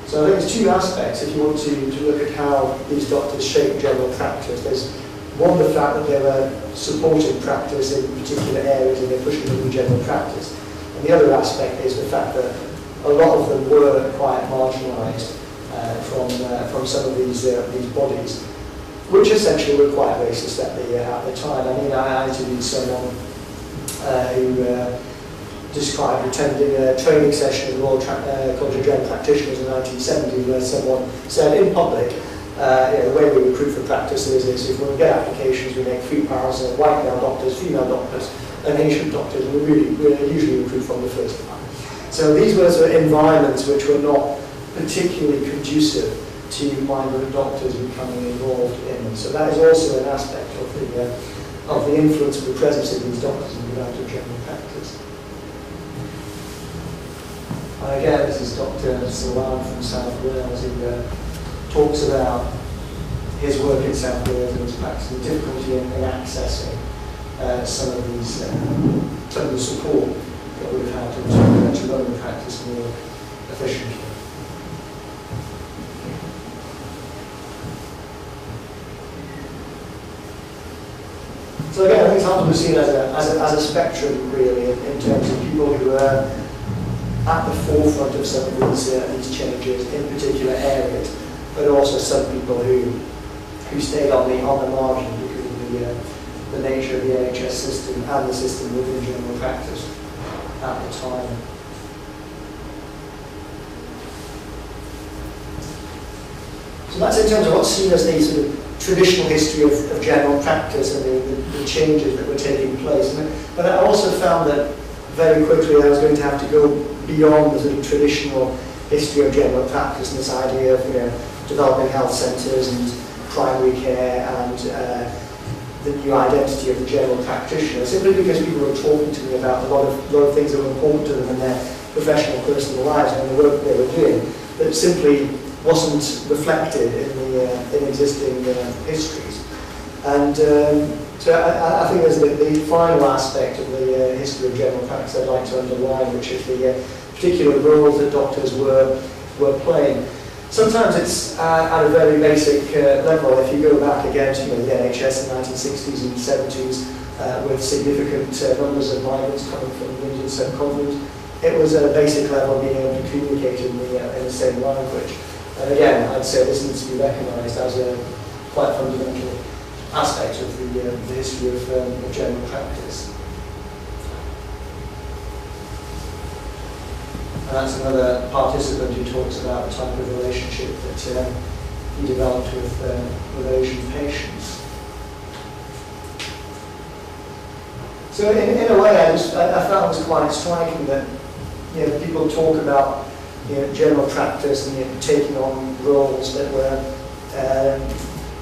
So I think there's two aspects if you want to look at how these doctors shape general practice. There's one, the fact that they were supporting practice in particular areas and they're pushing them in general practice. And the other aspect is the fact that a lot of them were quite marginalised from some of these bodies, which essentially were quite racist at the time. I mean, I interviewed someone who described attending a training session at the Royal College of General Practitioners in 1970, where someone said in public, the way we recruit for practices is if we get applications, we make 3 piles of white male doctors, female doctors, and Asian doctors, and we usually recruit from the first pile. So these were sort of environments which were not particularly conducive to migrant doctors becoming involved in them. So that is also an aspect of the influence of the presence of these doctors in the development of general practice. And again, this is Dr. Sawan from South Wales, who talks about his work in South Wales and his practice, the difficulty in accessing some of the support that would have had to run the practice more efficiently. So again, I think it's hard to be seen as a spectrum, really, in terms of people who are at the forefront of some of these changes in particular areas, but also some people who stayed on the margin because of the nature of the NHS system and the system within general practice at the time. So that's in terms of what's seen as the sort of traditional history of general practice and the changes that were taking place. But I also found that very quickly I was going to have to go beyond the sort of traditional history of general practice and this idea of developing health centres and primary care and the new identity of the general practitioner, simply because people were talking to me about a lot of things that were important to them in their professional, personal lives and the work they were doing that simply wasn't reflected in existing histories. And so I think there's the final aspect of the history of general practice I'd like to underline, which is the particular roles that doctors were playing. Sometimes it's at a very basic level. If you go back again to the NHS in the 1960s and 70s with significant numbers of migrants coming from the Indian subcontinent, it was at a basic level being able to communicate in the same language. And again, I'd say this needs to be recognised as a quite fundamental aspect of the history of general practice. And that's another participant who talks about the type of relationship that he developed with Asian patients. So in a way, I found it was quite striking that people talk about general practice and taking on roles that were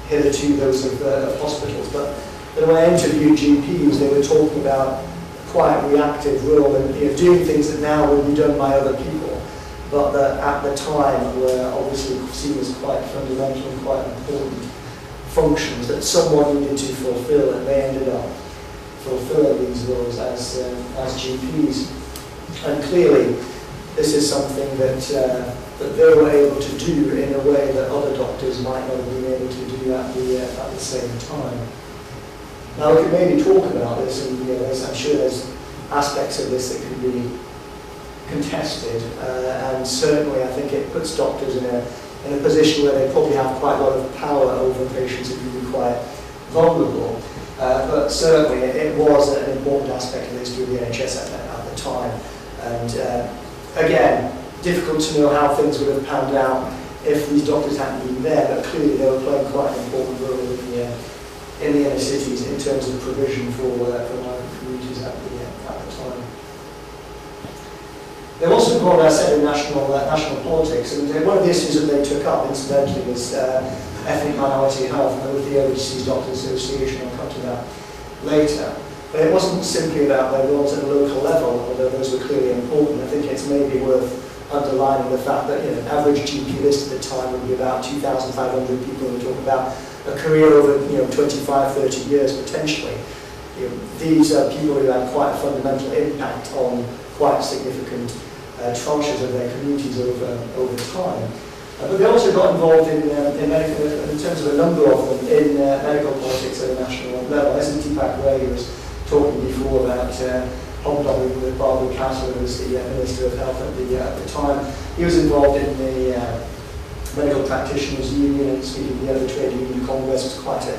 hitherto those of hospitals. But when I interviewed GPs, they were talking about quite a reactive role and doing things that now would be done by other people, but that at the time were obviously seen as quite fundamental and quite important functions that someone needed to fulfill, and they ended up fulfilling these roles as GPs. And clearly, this is something that they were able to do in a way that other doctors might not have been able to do at the same time. Now we can maybe talk about this, and I'm sure there's aspects of this that can be contested, and certainly I think it puts doctors in a position where they probably have quite a lot of power over patients who can be quite vulnerable. But certainly it was an important aspect of the history of the NHS at the time. And again, difficult to know how things would have panned out if these doctors hadn't been there, but clearly they were playing quite an important role in the inner cities in terms of provision for migrant communities at the time. They were also involved, as I said, in national politics, and one of the issues that they took up, incidentally, was ethnic minority health, and with the Overseas Doctors Association. I'll come to that later. But it wasn't simply about their roles at the local level, although those were clearly important. I think it's maybe worth underlining the fact that an average GP list at the time would be about 2,500 people. We talk about a career over 25, 30 years potentially. These are people who had quite a fundamental impact on quite significant tranches of their communities over time. But they also got involved in medical, in terms of a number of them, in medical politics at a national level. As Deepak Ray was talking before about hobnobbing with Barbara Castle, who was the Minister of Health at the time. He was involved in the Medical Practitioners Union, and speaking of the other trade union congress, was quite a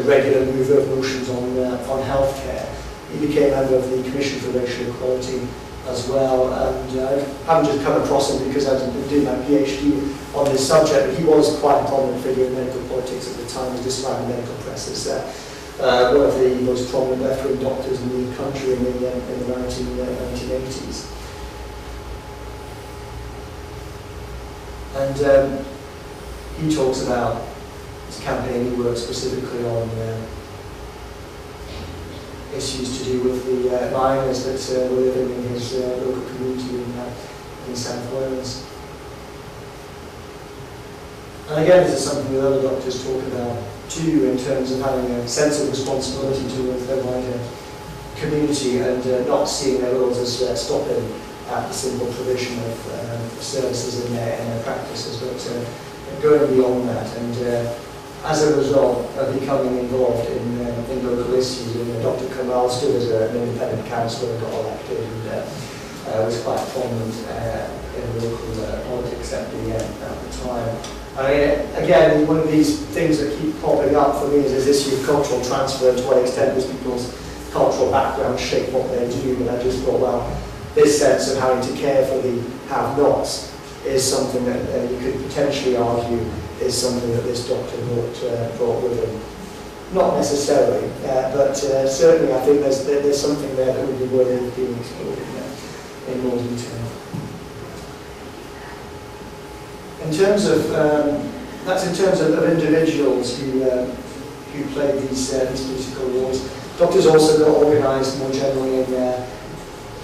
regular mover of motions on healthcare. He became member of the Commission for Racial Equality as well, and I haven't just come across him because I've been doing my PhD on this subject, but he was quite a prominent figure in medical politics at the time. He was described in medical press as one of the most prominent left-wing doctors in the country in the 1980s. And he talks about his campaign. He works specifically on issues to do with the miners that were living in his local community in South Wales. And again, this is something that other doctors talk about too, in terms of having a sense of responsibility towards their wider community and not seeing their roles as stopping at the simple provision of services in their practices, but going beyond that. And as a result of becoming involved in local issues, Dr. Kamal stood as an independent councillor and got elected, and was quite prominent in local politics at the time. I mean, again, one of these things that keep popping up for me is this issue of cultural transfer, and to what extent does people's cultural background shape what they do. But I just thought, well, this sense of having to care for the have-nots is something that you could potentially argue is something that this doctor brought with him. Not necessarily, but certainly I think there's something there that would be worthy of being explored in more detail. In terms of that's in terms of individuals who played these political roles. Doctors also got organised more generally in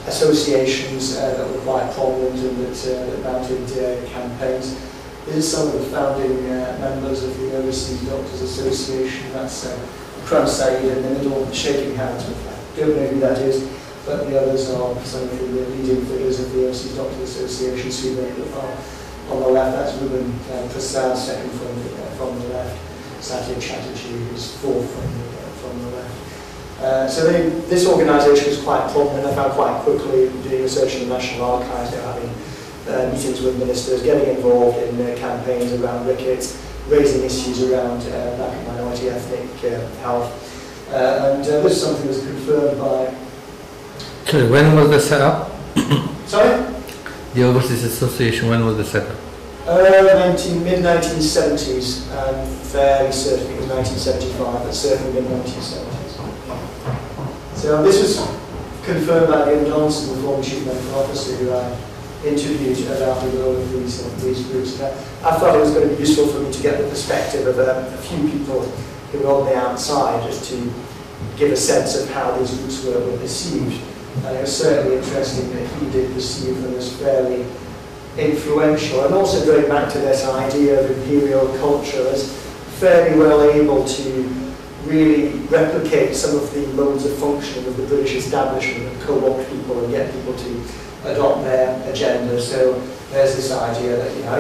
associations that were quite prominent and that mounted campaigns. This is some of the founding members of the Overseas Doctors Association. That's Kram Saeed in the middle, shaking hands with that. Don't know who that is, but the others are some of the leading figures of the Overseas Doctors Association. So on the left, that's Ruben Prasad, second from the left. Satya Chatterjee, who's fourth from the left. So this organisation was quite prominent. I found quite quickly, doing research in the National Archives, they're having meetings with ministers, getting involved in campaigns around rickets, raising issues around black and minority ethnic health. And this is something that was confirmed by... Sorry, when was the setup? Sorry? The Overseas Association, when was it set up? Mid-1970s, and fairly certain it was 1975, but certainly mid-1970s. So this was confirmed by Ian Johnson, the former Chief Medical Officer, who I interviewed about the role of these groups. And I thought it was going to be useful for me to get the perspective of a few people who were on the outside, just to give a sense of how these groups were perceived. And it was certainly interesting that he did perceive them as fairly influential, and also going back to this idea of imperial culture as fairly well able to really replicate some of the modes of functioning of the British establishment and co-opt people and get people to adopt their agenda. So there's this idea that, you know,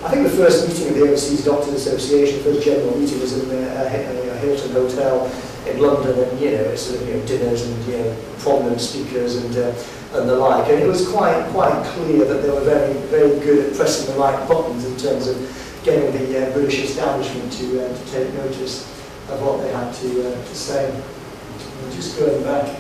I think the first meeting of the Overseas Doctors Association, the first general meeting, was in a Hilton Hotel in London, and you know, it's sort of, you know, dinners and, you know, prominent speakers and the like, and it was quite clear that they were very good at pressing the right buttons in terms of getting the British establishment to take notice of what they had to say. And just going back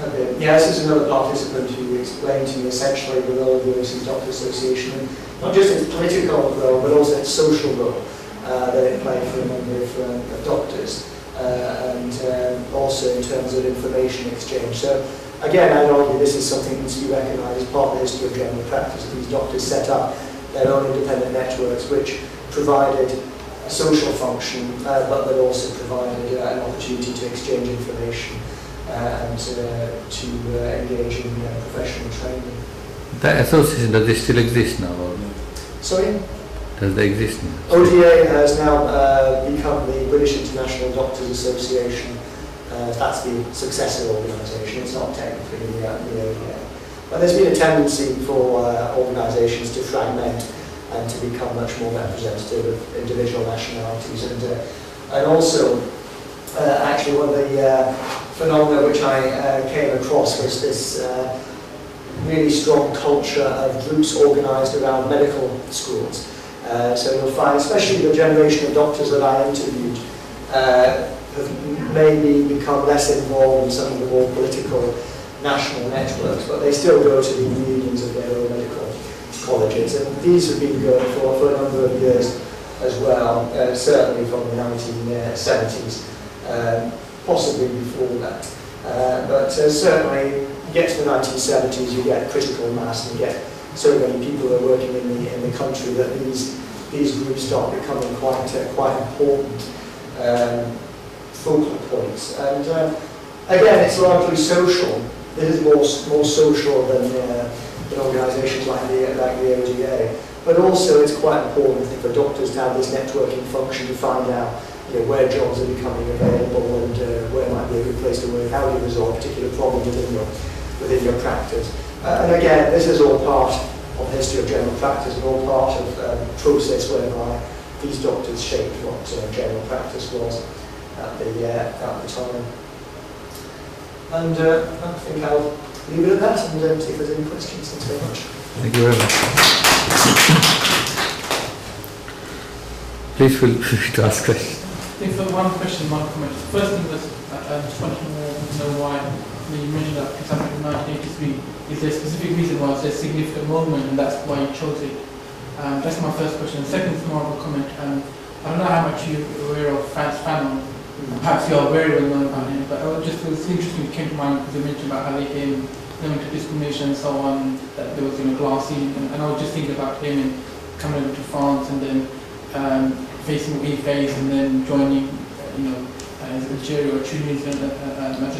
a bit, yeah, this is another participant who explained to me essentially the role of the Overseas Doctors Association, and not just its political role, but also its social role that it played for a number of doctors. And also in terms of information exchange. So again, I'd argue this is something that needs to be recognised as part of the history of general practice. These doctors set up their own independent networks which provided a social function, but that also provided an opportunity to exchange information and to engage in professional training. The association, does it still exist now? Or? Sorry? Does they exist now? ODA has now become the British International Doctors Association. That's the successor organisation. It's not technically the ODA. But there's been a tendency for organisations to fragment and to become much more representative of individual nationalities. And also, actually, one of the phenomena which I came across was this really strong culture of groups organised around medical schools. So you'll find, especially the generation of doctors that I interviewed, have maybe become less involved in some of the more political national networks, but they still go to the meetings of their own medical colleges. And these have been going for a number of years as well, certainly from the 1970s, possibly before that. But certainly, you get to the 1970s, you get critical mass, and you get so many people are working in the country that these groups start becoming quite important focal points. And again, it's largely social. This is more social than organisations like the ODA. But also, it's quite important, I think, for doctors to have this networking function to find out, you know, where jobs are becoming available and where might be a good place to work. How do you resolve a particular problem within your practice? And again, this is all part of the history of general practice and all part of the process whereby these doctors shaped what general practice was at the time. And I think I'll leave it at that and see if there's any questions. Thanks very much. Thank you very much. Please feel free to ask questions. I think for one question, one comment. The first thing was, I just wanted to know why, when you mentioned that, for example, in 1983, is there a specific reason why it's a significant moment and that's why you chose it? That's my first question. The second is more of a comment. I don't know how much you're aware of Frantz Fanon. Perhaps you are very well known about him, but it was interesting, it came to mind because you mentioned about how they came into discrimination and so on, that there was glass ceiling, and I was just thinking about him and coming over to France and then facing what he faced and then joining, as a Algeria or Tunisia as a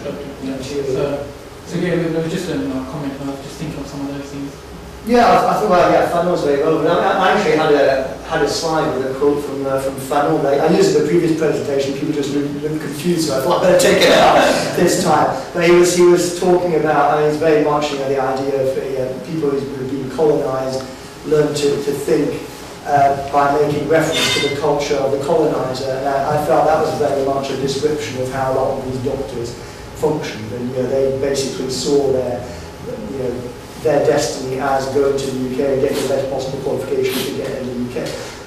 doctor. So yeah, it was just a comment. I was just thinking of some of those things. Yeah, I thought, well, yeah, Fanon was very relevant. I actually had a slide with a quote from Fanon. I used it in the previous presentation. People just looked confused, so I thought I'd better take it out this time. But he was talking about, he's very much the idea of people who've been colonised learn to think by making reference to the culture of the coloniser. And I felt that was very much a description of how a lot of these doctors functioned. And they basically saw their destiny as going to the UK and getting the best possible qualifications to get in the UK.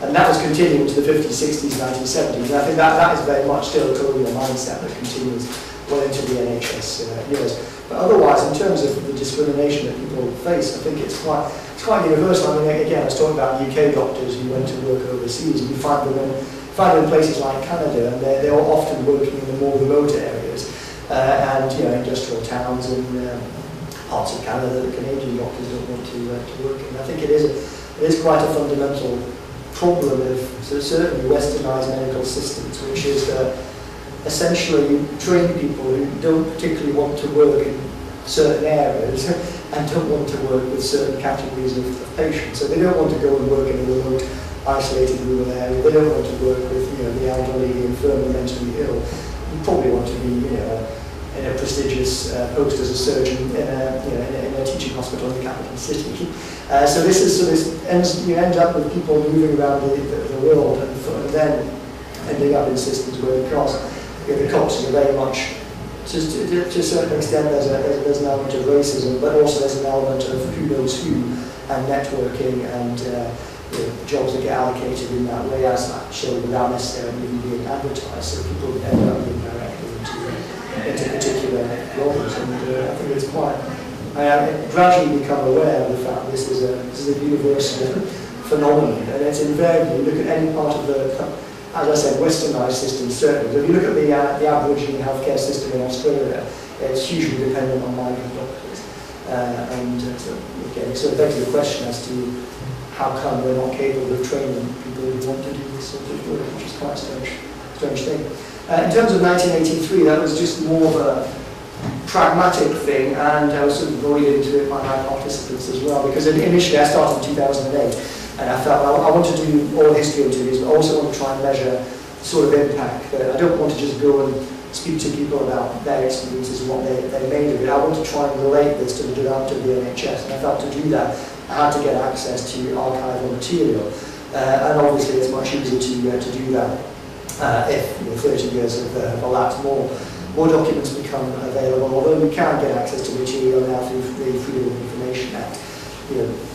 And that was continuing to the 50s, 60s, 1970s. And I think that is very much still a colonial mindset that continues well into the NHS years. But otherwise, in terms of the discrimination that people face, I think it's quite universal. I mean, again, I was talking about UK doctors who went to work overseas, and you find them in places like Canada, and they're often working in the more remote areas, and industrial towns and parts of Canada that Canadian doctors don't want to work in. I think it is quite a fundamental problem of certainly westernised medical systems, which is essentially train people who don't particularly want to work in certain areas and don't want to work with certain categories of patients. So they don't want to go and work in a remote, isolated rural area. They don't want to work with the elderly, the infirm, the mentally ill. You probably want to be in a prestigious post as a surgeon in a teaching hospital in the capital city. So you end up with people moving around the world and then ending up in systems where, because the costs are very much, to a certain extent, there's an element of racism, but also there's an element of who knows who and networking and jobs that get allocated in that way, as that show, without necessarily even being advertised. So people end up being directly into particular roles, and I think it's quite. I have gradually become aware of the fact that this is a universal phenomenon, and it's invariably, you look at any part of the, as I said, westernised system, certainly. So if you look at the Aboriginal healthcare system in Australia, it's hugely dependent on migrant doctors. So it begs the question as to how come we're not capable of training people who want to do this sort of work, which is quite a strange thing. In terms of 1983, that was just more of a pragmatic thing, and I was sort of buoyed into it by my participants as well, because initially I started in 2008. And I felt I want to do all history interviews, but I also want to try and measure the sort of impact. I don't want to just go and speak to people about their experiences and what they made of it. I want to try and relate this to the development of the NHS. And I felt to do that, I had to get access to archival material. And obviously it's much easier to do that if 30 years have elapsed more documents become available, although you can get access to material now through the Freedom of Information Act.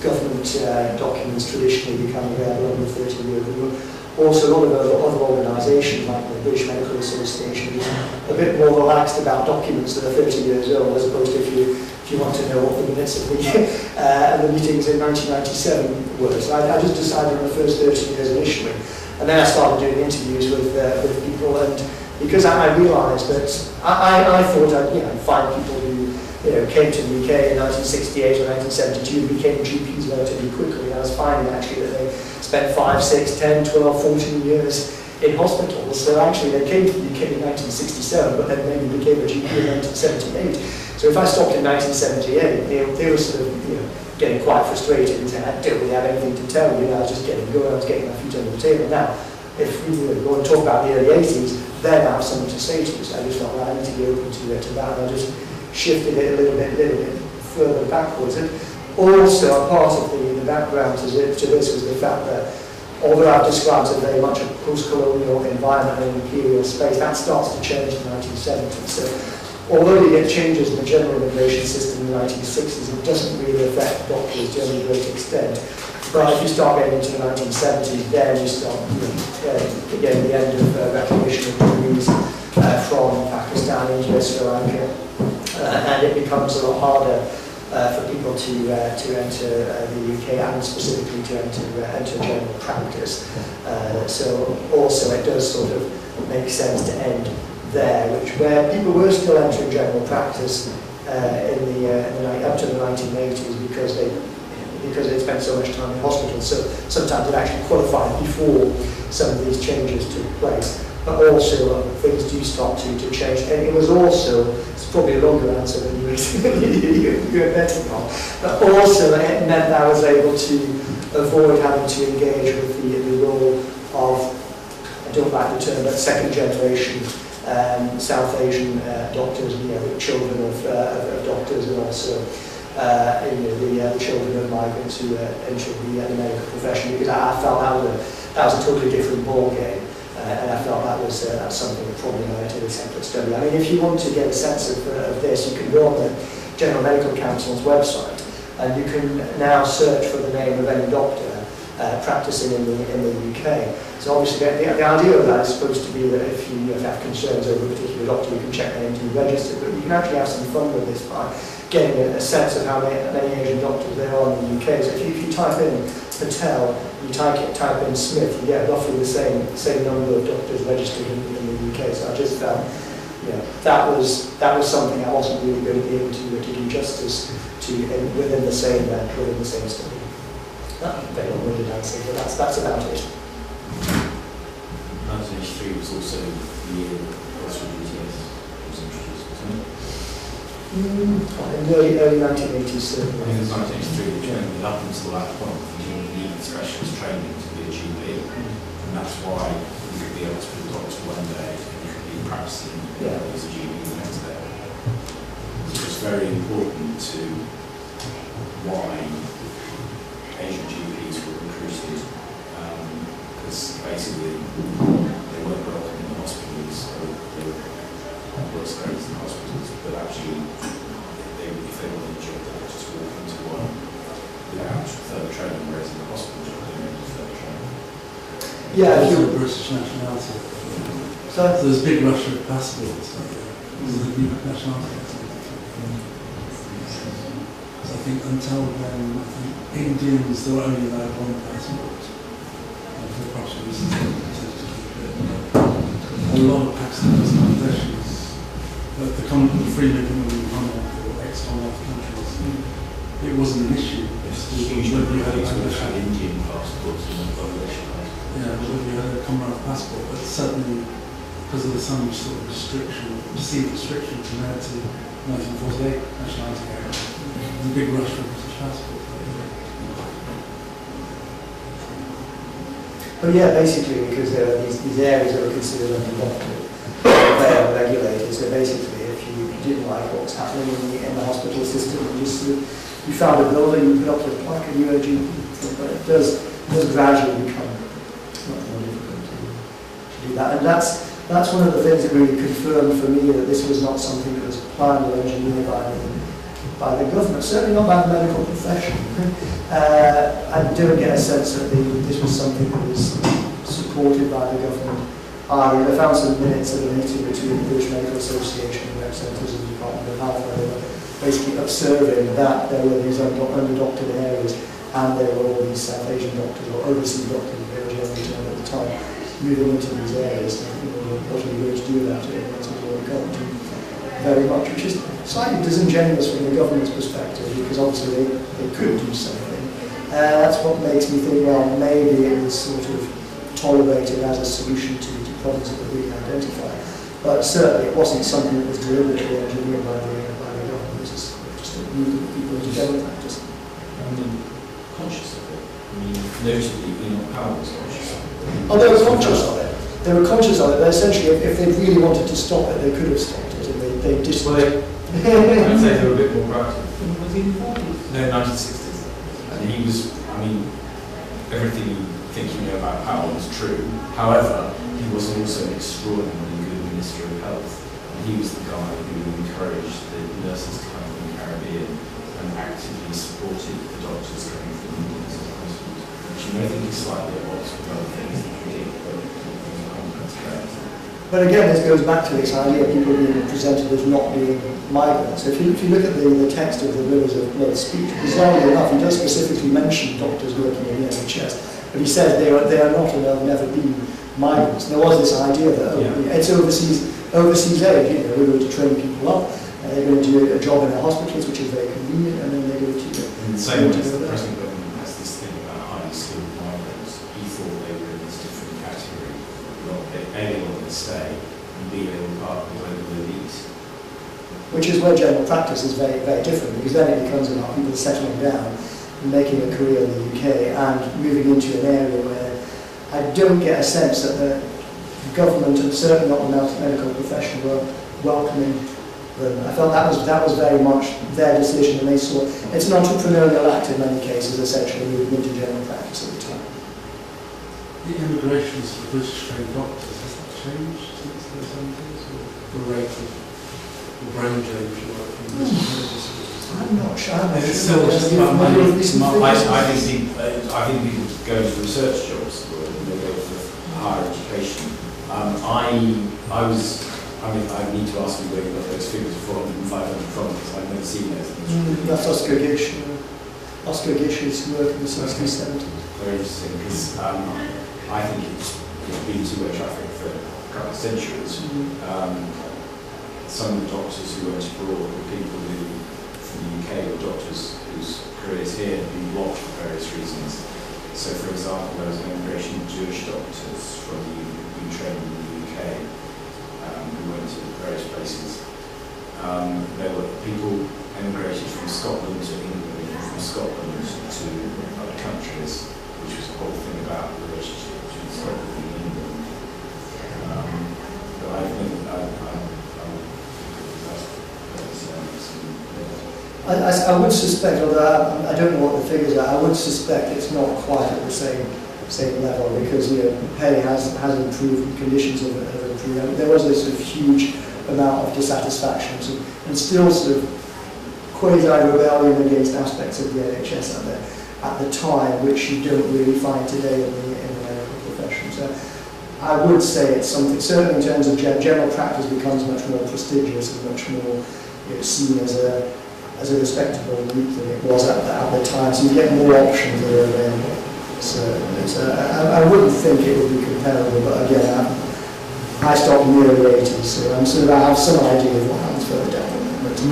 Government documents traditionally become available over 30 years. Also, a lot of other organisations like the British Medical Association is a bit more relaxed about documents that are 30 years old, as opposed to if you want to know what the minutes of the meetings in 1997 were. So I just decided on the first 30 years initially, and then I started doing interviews with people, and because I realised that I thought I'd find people who came to the UK in 1968 or 1972 and became GPs relatively quickly. And I was finding actually that they spent 5, 6, 10, 12, 14 years in hospitals. So actually they came to the UK in 1967, but then maybe became a GP in 1978. So if I stopped in 1978, they were sort of getting quite frustrated and saying, I don't really have anything to tell you. I was just getting going, I was getting my feet under the table. Now, if we want to talk about the early 80s, then I have something to say to you. So I just felt, well, I need to be open to that. And I just shifted it a little bit further backwards. And also, a part of the background to this was the fact that, although I've described it very much a post-colonial environment and imperial space, that starts to change in the 1970s. So, although you get changes in the general immigration system in the 1960s, it doesn't really affect doctors to any great extent. But if you start getting into the 1970s, then you start getting the end of recognition of degrees from Pakistan, India, Sri Lanka. And it becomes a lot harder for people to enter the UK, and specifically to enter general practice. So also it does sort of make sense to end there, where people were still entering general practice up to the 1980s because they spent so much time in hospital. So sometimes it actually qualified before some of these changes took place. But also things do start to change. And it was also, it's probably a longer answer than you were betting on, but also it meant that I was able to avoid having to engage with the role of, I don't like the term, but second generation South Asian doctors, children of doctors, and also the children of migrants who entered the medical profession, because I felt that was a totally different ball game. And I felt that's something that probably merited a separate study. I mean, if you want to get a sense of this, you can go on the General Medical Council's website, and you can now search for the name of any doctor, practicing in the UK. So obviously the idea of that is supposed to be that if you have concerns over a particular doctor, you can check their name to be registered, but you can actually have some fun with this by getting a sense of how many Asian doctors there are in the UK. So if you type in Patel, you type in Smith, you get roughly the same number of doctors registered in the UK. So I just found, that was something I wasn't really going to be able to do justice to within the same study. That's a very long-winded answer, but that's about it. 1983 was also the year that Dr GTS was introduced, wasn't it? In the early 1980s, certainly. I think it was 1983, which meant that up until that point, you didn't need specialist training to be a GP, and that's why you could be a hospital doctor one day and you could be practicing as a GP the next day. So it's very important to why Asian GPs were recruited, because basically they weren't welcome in the hospitals, so they were worse grades in hospitals, but actually if they wanted a job, they would just walk into one without further training, whereas in the hospital job they needed further training. Yeah, if you're British nationality. So there's a big rush of passports. There's a new nationality. So I think until then, Indians, there were only allowed one passport. For Russians, a lot of Pakistanis and Bangladeshis, the free movement within Commonwealth or ex-Commonwealth countries, it wasn't an issue. Usually you had Indian passports and Bangladeshi passports. Yeah, but you had a Commonwealth passport, but certainly because of some sort of perceived restriction compared to 1948 nationality era, there's a big rush for a British passport. But yeah, basically because there are these areas that are considered unproductive, they are regulated. So basically, if you didn't like what was happening in the hospital system, you found a building, you put up a plaque, and you were a GP. But it does gradually become much more difficult to do that. And that's one of the things that really confirmed for me that this was not something that was planned or engineered by the government, certainly not by the medical profession. I don't get a sense that this was something that was supported by the government either. I found some minutes of a meeting between the British Medical Association and representatives of the Department of Health where they were basically observing that there were these under-doctored areas and there were all these South Asian doctors or overseas doctors, they were generally termed at the time, moving into these areas. What are we going to do about it? That's what we're going to do very much, which is slightly disingenuous from the government's perspective, because obviously they could do something. That's what makes me think, well, maybe it was sort of tolerated as a solution to problems that we identify. But certainly it wasn't something that was deliberately engineered by the government. It was just a move that people in general practice. Conscious of it. I mean, notably, Powell was conscious of it. Oh, they were conscious of it. They were conscious of it, but essentially, if they really wanted to stop it, they could have stopped it, and they just. Well, I'd say they were a bit more proactive. Was he in the 40s? No, 1960s. And he was, everything you think you know about Powell is true. However, he was also an extraordinarily good Minister of Health. And he was the guy who encouraged the nurses to come from the Caribbean and actively supported the doctors coming from India to the hospitals. Which you may think is slightly at odds with other things that we did, but that's correct. But again, this goes back to this idea of people being presented as not being migrants. So if you look at the text of the Rivers of Blood speech, bizarrely enough, he does specifically mention doctors working in the NHS, but he says they are not and they'll never be migrants. There was this idea that it's overseas aid, we're going to train people up, and they're going to do a job in their hospitals, which is very convenient, and then they're going to in the same way as the present government has this thing about highly skilled migrants, he thought they were in this different category. A, they wanted to stay, and B, they were part of the global elite. Which is where general practice is very, very different, because then it becomes about people settling down and making a career in the UK and moving into an area where I don't get a sense that the government and certainly not the medical profession were welcoming them. I felt that was very much their decision, and they saw it's an entrepreneurial act in many cases, essentially moving into general practice at the time. The immigrations for British trained doctors, has that changed since the 70s? Or the rate of the brain drain, if you like, from this I'm not sure. I'm not It's sure. still just Are you about familiar money. with these figures? I think people go into research jobs or they go for higher education. I need to ask you where you got those figures from, 500 from, because I've never seen those. That's Oscar Gish. Oscar Gish's work in the 60s, 70s. Very interesting, because I think it's been two-way traffic for a couple of centuries. Some of the doctors who went abroad were people who, from the UK, were doctors whose careers here have been blocked for various reasons. So, for example, there was an immigration of Jewish doctors who trained in the UK, who went to various places. There were people emigrated from Scotland to England, and from Scotland to other countries, which was the whole thing about the relationship between Scotland and England. But I would suspect, although I don't know what the figures are, I would suspect it's not quite at the same level, because pay has improved, conditions have improved. I mean, there was this sort of huge amount of dissatisfaction and still sort of quasi-rebellion against aspects of the NHS at the time, which you don't really find today in the medical profession. So I would say it's something, certainly in terms of general practice, becomes much more prestigious and much more seen as a respectable route than it was at the time. So you get more options that are available. So I wouldn't think it would be comparable, but again, I stopped in the early 80s, so I have some idea of what happens further down the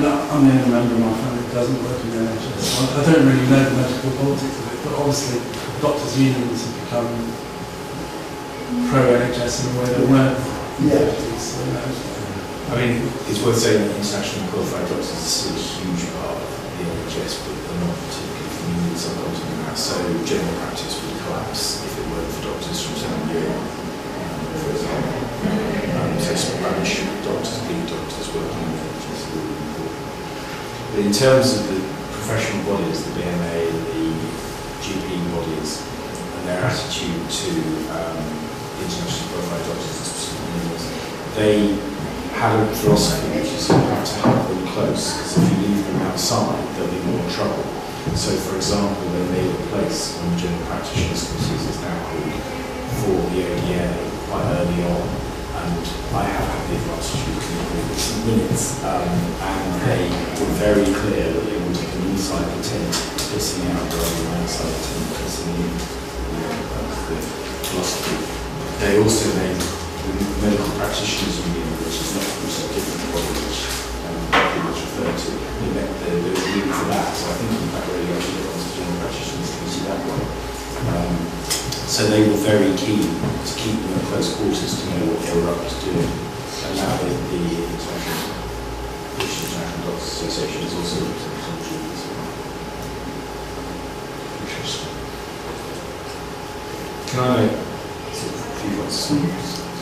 line. I'm a member of my family that doesn't work in the NHS. I don't really know the medical politics of it, but obviously doctors' unions have become pro-NHS in a way they weren't. Yeah. So, I mean, it's worth saying that international qualified doctors is still a huge part of the NHS, but they're not particularly familiar with subcontinent. So general practice would collapse if it weren't for doctors from Southern Europe, for example. So Spanish doctors, big doctors working in the NHS are really important. But in terms of the professional bodies, the BMA, the GP bodies, and their attitude to international qualified doctors and specific they had a philosophy which is you have to have them close, because if you leave them outside, there'll be more trouble. So, for example, they made a place on the general practitioners committees, it's now called, for the ODA quite early on, and I have had the advantage of looking at some minutes, and they were very clear that they wanted an inside the tent pissing out rather than outside the tent pissing in. That was the philosophy. They also made the medical practitioners union, which is a different body, which pretty much referred to. There was a need for that, so I think in fact really actually got onto the general practitioners committee that way. So they were very keen to keep them at close quarters to know what they were up to doing. And now the British International Doctors Association is also represented on the as well. Interesting. Can I make a few points?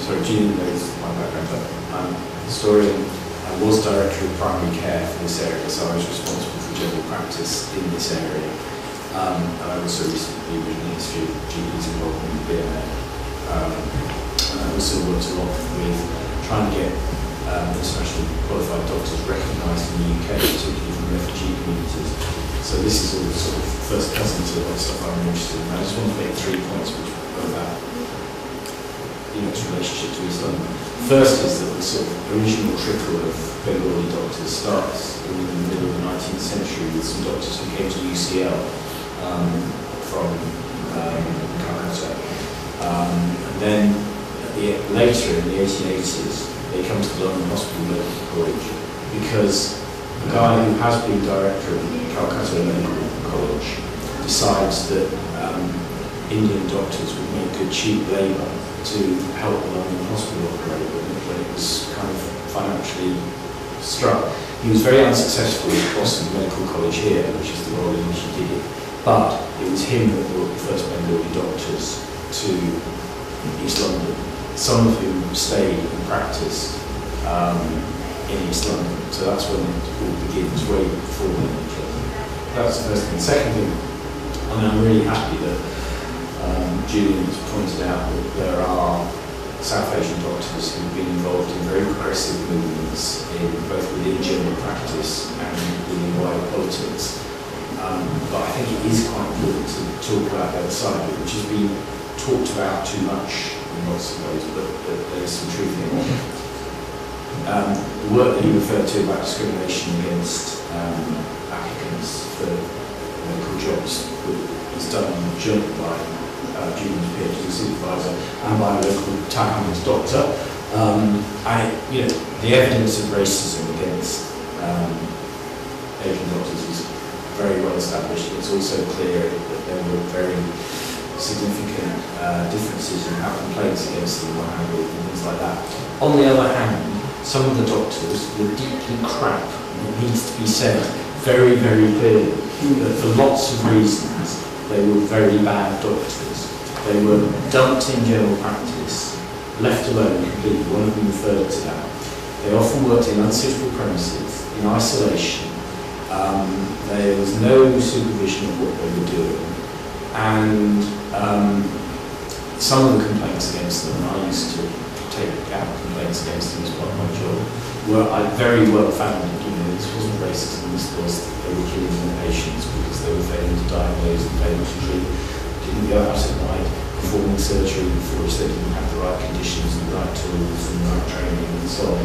Sorry, Julian knows my background, but I'm a historian. I was director of primary care for this area, so I was responsible for general practice in this area. And I also recently been in the history of GPs involved in the BMA. And I also worked a lot with trying to get internationally qualified doctors recognised in the UK, particularly from refugee communities. So this is all sort of first cousin to the stuff I'm interested in. I just want to make 3 points which go about its relationship to East London. First is that the sort of original trickle of Bengali doctors starts in the middle of the 19th century with some doctors who came to UCL from Calcutta. And then later in the 1880s, they come to the London Hospital Medical College because the guy who has been director of Calcutta Medical College decides that Indian doctors would make good cheap labour to help the London hospital operate when it was kind of financially struck. He was very unsuccessful at Boston Medical College here, which is the role in which he did it, but it was him that brought the first Bengali doctors to East London, some of whom stayed and practiced in East London. So that's when it all begins, way before the NHS. That's the first thing. Second thing, and I'm really happy that Julian has pointed out that there are South Asian doctors who've been involved in very progressive movements in both within general practice and within wider politics. But I think it is quite important to talk about the other side of it, which has been talked about too much in lots of ways, but there is some truth in it. The work that you referred to about discrimination against applicants for local jobs was done jointly by Julian's PhD supervisor and by a local town company's doctor. The evidence of racism against Asian doctors is very well established. It's also clear that there were very significant differences in how complaints against them were handled and things like that. On the other hand, some of the doctors were deeply crap. It needs to be said very, very clearly that for lots of reasons they were very bad doctors. They were dumped in general practice, left alone completely. One of them referred to that. They often worked in unsuitable premises, in isolation. There was no supervision of what they were doing. And some of the complaints against them, and I used to take out complaints against them as part of my job, were very well founded. This wasn't racism, this was that they were killing their patients because they were failing to diagnose and failing to treat. Didn't go out at night performing surgery for which they didn't have the right conditions and the right tools and the right training and so on.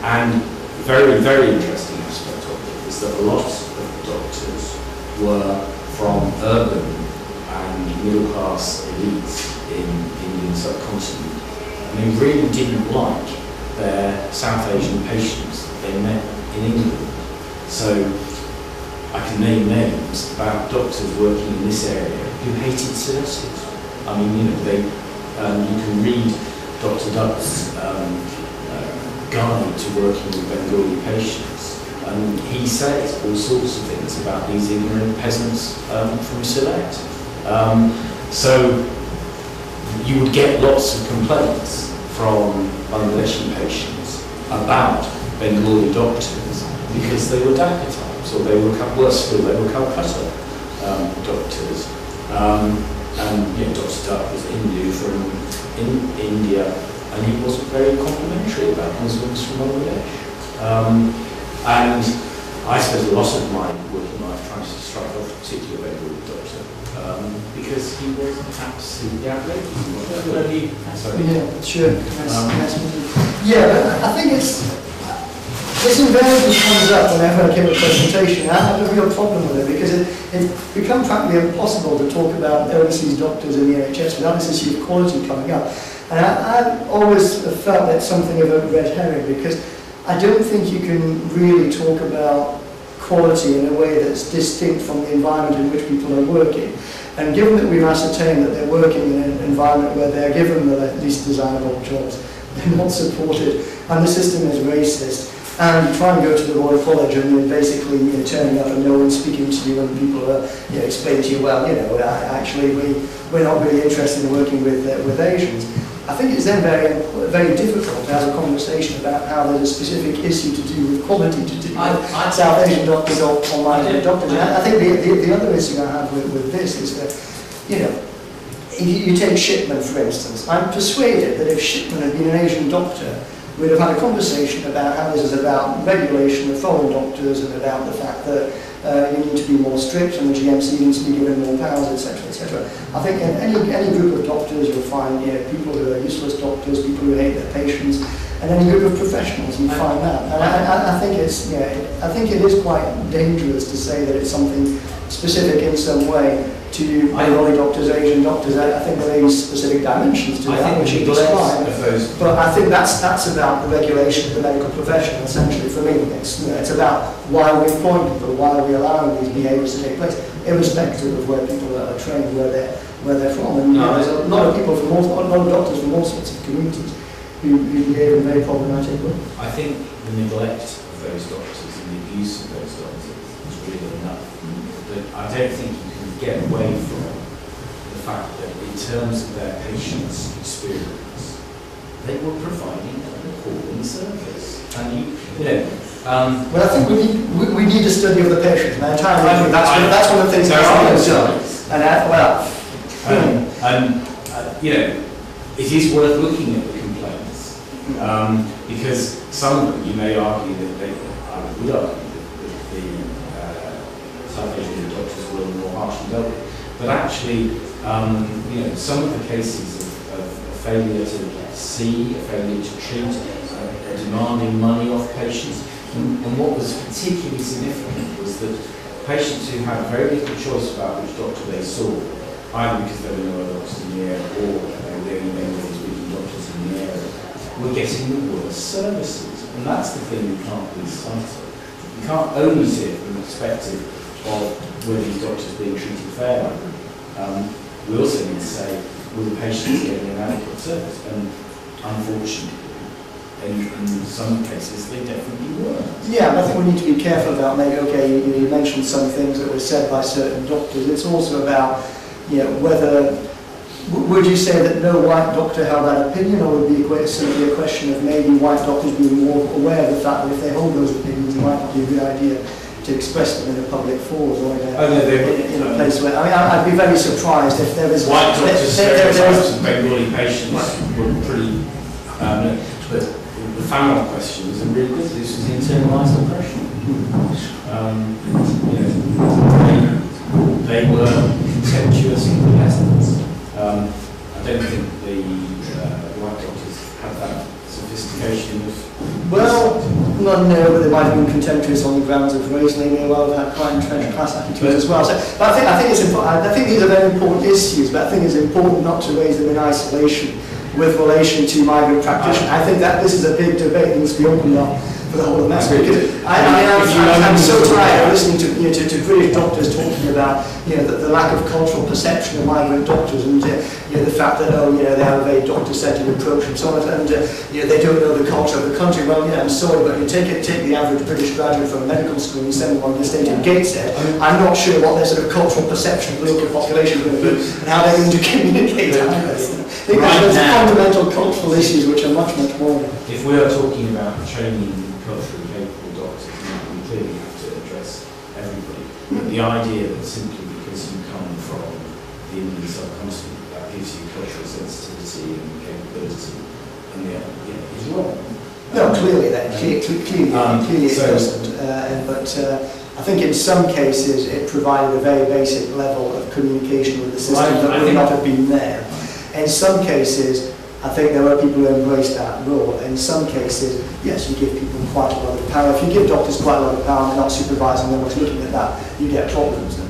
And very, very interesting aspect of it is that a lot of doctors were from urban and middle class elites in the Indian subcontinent, and they really didn't like their South Asian patients that they met in England. So I can name names about doctors working in this area who hated sources. I mean, you can read Dr. Dutt's guide to working with Bengali patients, and he said all sorts of things about these ignorant peasants from Sylhet. So you would get lots of complaints from Bangladeshi patients about Bengali doctors because they were Dhaka types, or they were, worse still, they were Calcutta doctors. And Dr. Dutt was Hindu from India, and he wasn't very complimentary about Muslims from Bangladesh. And I spent a lot of my working life trying to strike off a particular Bengali doctor because he was absolutely outrageous. Yeah, sure. But I think this invariably comes up whenever I give a presentation. I have a real problem with it because it becomes practically impossible to talk about overseas doctors in the NHS without this issue of quality coming up. And I've always felt it's something of a red herring because I don't think you can really talk about quality in a way that's distinct from the environment in which people are working. And given that we've ascertained that they're working in an environment where they're given the least desirable jobs, they're not supported, and the system is racist, and you try and go to the Royal College and you're basically turning up and no one's speaking to you, and people are explaining to you, well, actually we're not really interested in working with Asians. I think it's then very, very difficult to have a conversation about how there's a specific issue to do with quality to do with South Asian doctors or migrant doctors. And I think the other issue I have with this is that, if you take Shipman, for instance, I'm persuaded that if Shipman had been an Asian doctor, we'd have had a conversation about how this is about regulation of foreign doctors and about the fact that you need to be more strict and the GMC needs to be given more powers, etc., etc. I think in any group of doctors you'll find people who are useless doctors, people who hate their patients, and any group of professionals you find that. And I think I think it is quite dangerous to say that it's something specific in some way to Bengali doctors, Asian doctors. I think there may be specific dimensions to that which you describe. But I think that's about the regulation of the medical profession, essentially, for me. It's about why are we employing people, why are we allowing these behaviours to take place, irrespective of where people are trained, where they're from. And there's a lot of people a lot of doctors from all sorts of communities who behave in a very problematic way. I think the neglect of those doctors and the abuse of those doctors is really enough. But I don't think you can get away from the fact that in terms of their patients' experience, they were providing an appalling service. And well, I think we need a study of the patient. And entirely, that's one of the things that I've done. And it is worth looking at the complaints, because some of them, you may argue that I would argue that the South Asian doctors were more harshly dealt with. But actually, some of the cases of failure to see, a failure to treat, demanding money off patients, and what was particularly significant was that patients who had very little choice about which doctor they saw, either because there were no other doctors in the area or they were these weekly doctors in the area, were getting the worst services. And that's the thing you can't lose sight of. You can't only see it from the perspective of were these doctors being treated fairly. We also need to say, were the patients getting an adequate service? And unfortunately, in some cases, they definitely were. Yeah, I think we need to be careful about maybe, okay, you mentioned some things that were said by certain doctors. It's also about, whether, would you say that no white doctor held that opinion, or would it be simply a question of maybe white doctors being more aware of the fact that if they hold those opinions, it might not be a good idea to express them in a public forum or in a place where, I'd be very surprised if there was... White doctors, stereotypes and Bengali patients were pretty... but the family question was really good. This was internalised oppression. They were contemptuous peasants. I don't think the white doctors had that sophistication of... Well, no, but they might have been contemptuous on the grounds of race, and they may well have had quite entrenched class attitudes as well. So, but I think it's important. I think these are very important issues, but I think it's important not to raise them in isolation with relation to migrant practitioners. I think that this is a big debate that needs to be opened up for the whole of that. Because I'm so tired of listening to British doctors talking about the lack of cultural perception of migrant doctors, and the fact that they have a very doctor-centered approach and so on, and they don't know the culture of the country. Well, I'm sorry, but you take the average British graduate from medical school and you send them on the state in Gateshead. I'm not sure what their sort of cultural perception of the local population is going to be and how they're going to communicate either. I think there's fundamental cultural issues which are much more. If we are talking about training culturally capable doctors, we clearly have to address everybody. But the idea that simply because you come from the Indian subcontinent, that gives you cultural sensitivity and capability, and is wrong. No, clearly it doesn't. But I think in some cases it provided a very basic level of communication with the system that would not have been there. In some cases, I think there were people who embraced that role. In some cases, yes, you give people quite a lot of power. If you give doctors quite a lot of power and they're not supervising them or looking at that, you get problems. And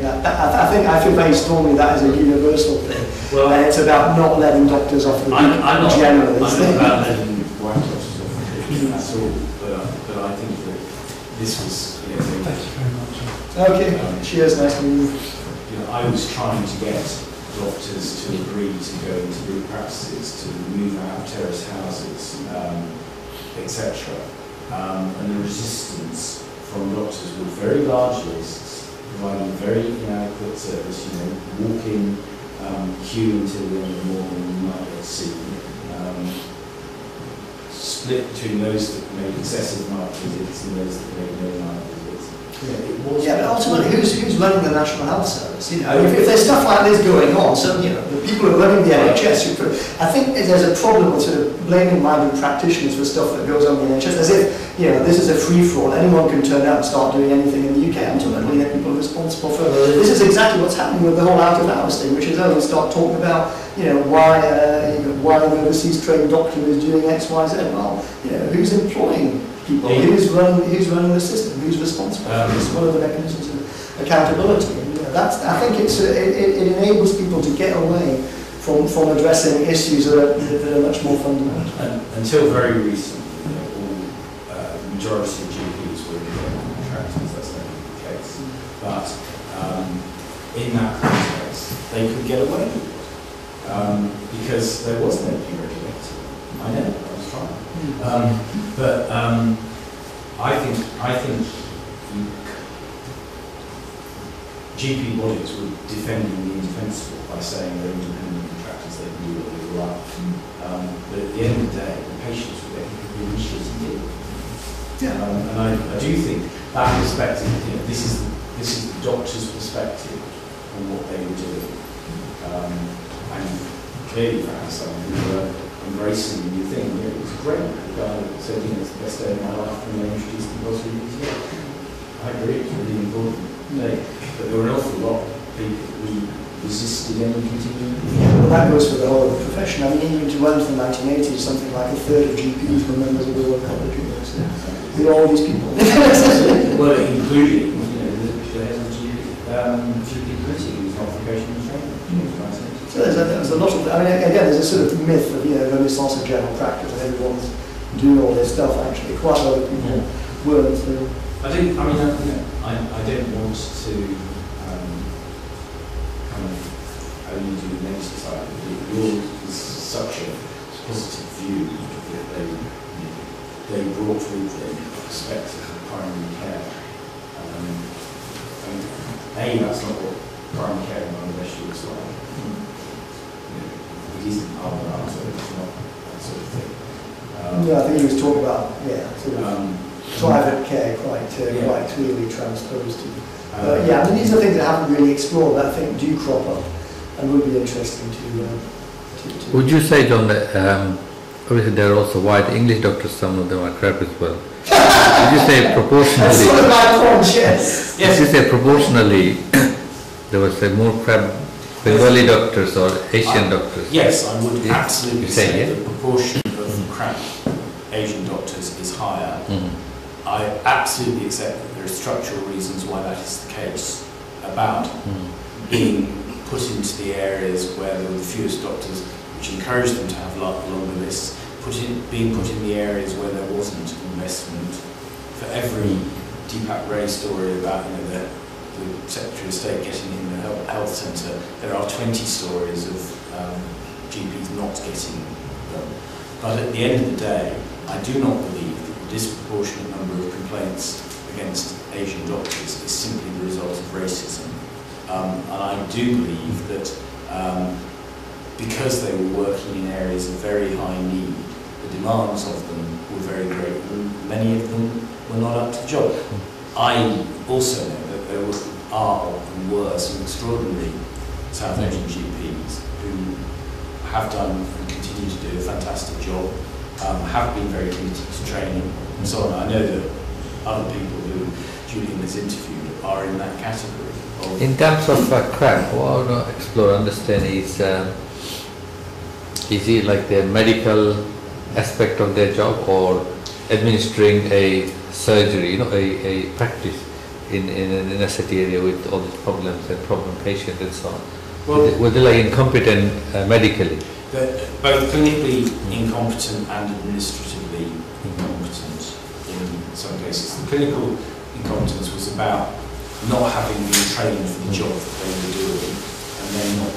I feel very strongly that is a universal thing. Well, and it's about not letting doctors off the hook generally. I'm not about letting white doctors off the hook at all, but I think that this was... Thank you very much. Okay, cheers, nice to meet you. I was trying to get doctors to agree to go into group practices, to move out of terrace houses, etc. And the resistance from doctors with very large lists, providing very inadequate service, walk in, queue until the end of the morning, you might get seen. Split between those that made excessive night visits and those that made no night visits. Yeah, but ultimately, who's running the National Health Service? If there's stuff like this going on, so the people who are running the NHS, I think there's a problem with sort of blaming migrant practitioners for stuff that goes on in the NHS, as if this is a free-for-all. Anyone can turn out and start doing anything in the UK. Ultimately, they're people responsible for. This is exactly what's happening with the whole out-of-hours thing, which is we start talking about why an overseas trained doctor is doing X, Y, Z. Well, who's employing people? Who's running the system? Who's responsible? It's one of the mechanisms of accountability. And, I think it enables people to get away from addressing issues that are much more fundamental. Until very recently, the majority of GPs were independent contractors. That's not the case. But in that context, they could get away with it because there was no deregulator. I know. I was trying. But I think GP bodies were defending the indefensible by saying they're independent contractors, they can do what they like. But at the end of the day, the patients were getting the initials and did. And I do think that perspective, this is the doctor's perspective on what they were doing. And clearly found some who were embracing the new thing. It was great. The guy said, it's the best day of my life when they introduced compulsory PTA. I agree, it's a really important day. But there were an awful lot of people who resisted any continuing. Well, that goes for the whole of the profession. I mean, even to run to the 1980s, something like a third of GPs were members of the Royal College. With all these people. Well, including, the head of the GP committee who's not vocational training. So there's a lot of, I mean, again, there's a sort of myth of, renaissance of general practice, and everyone's doing all this stuff, actually. Quite a lot of people weren't. I don't want to kind of only do the negative side. Yours is such a positive view that they brought with them a perspective of primary care. That's not what primary care in Bangladesh looks like. It isn't other, so it's not that sort of thing. I think he was talking about, private care quite clearly transposed to. I mean, these are things that haven't really explored, but I think do crop up and would be interesting to Would you say, John, that obviously there are also white English doctors, some of them are crap as well. Would you say proportionally? That's sort of my point, yes. Would you say proportionally there was more crap Bengali doctors or Asian doctors? Yes, I would absolutely say yeah? the proportion of crap Asian doctors is higher. Mm-hmm. I absolutely accept that there are structural reasons why that is the case about being put into the areas where there were the fewest doctors, which encouraged them to have longer lists, being put in the areas where there wasn't investment. For every Deepak Ray story about the Secretary of State getting in the health centre, there are 20 stories of GPs not getting them. But at the end of the day, I do not believe that the disproportionate number of complaints against Asian doctors is simply the result of racism. And I do believe that because they were working in areas of very high need, the demands of them were very great, and many of them were not up to the job. I also know that there are and were some extraordinary South Asian GPs who have done and continue to do a fantastic job, have been very committed to training and so on. I know that other people who Julian has interviewed are in that category. In terms of crap, what I want to explore, understand is it like the medical aspect of their job or administering a surgery, a practice in a city area with all these problems and problem patients and so on? Well, were they like incompetent medically? Both clinically incompetent and administratively incompetent in some cases. The clinical incompetence was about not having been trained for the job that they were doing and then not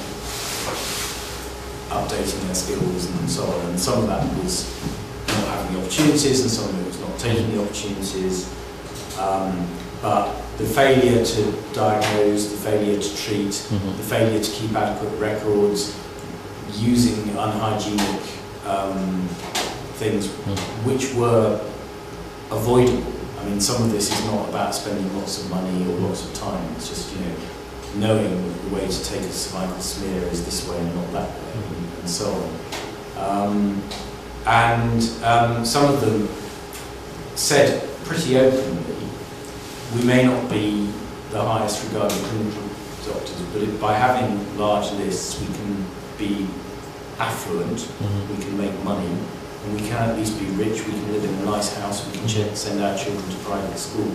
updating their skills and so on. And some of that was not having the opportunities and some of it was not taking the opportunities. But the failure to diagnose, the failure to treat, the failure to keep adequate records, using unhygienic things which were avoidable. I mean, some of this is not about spending lots of money or lots of time. It's just, knowing the way to take a cervical smear is this way and not that way, and so on. Some of them said pretty openly, we may not be the highest regarded clinical doctors, but by having large lists, we can be affluent, we can make money, and we can at least be rich, we can live in a nice house, we can send our children to private school.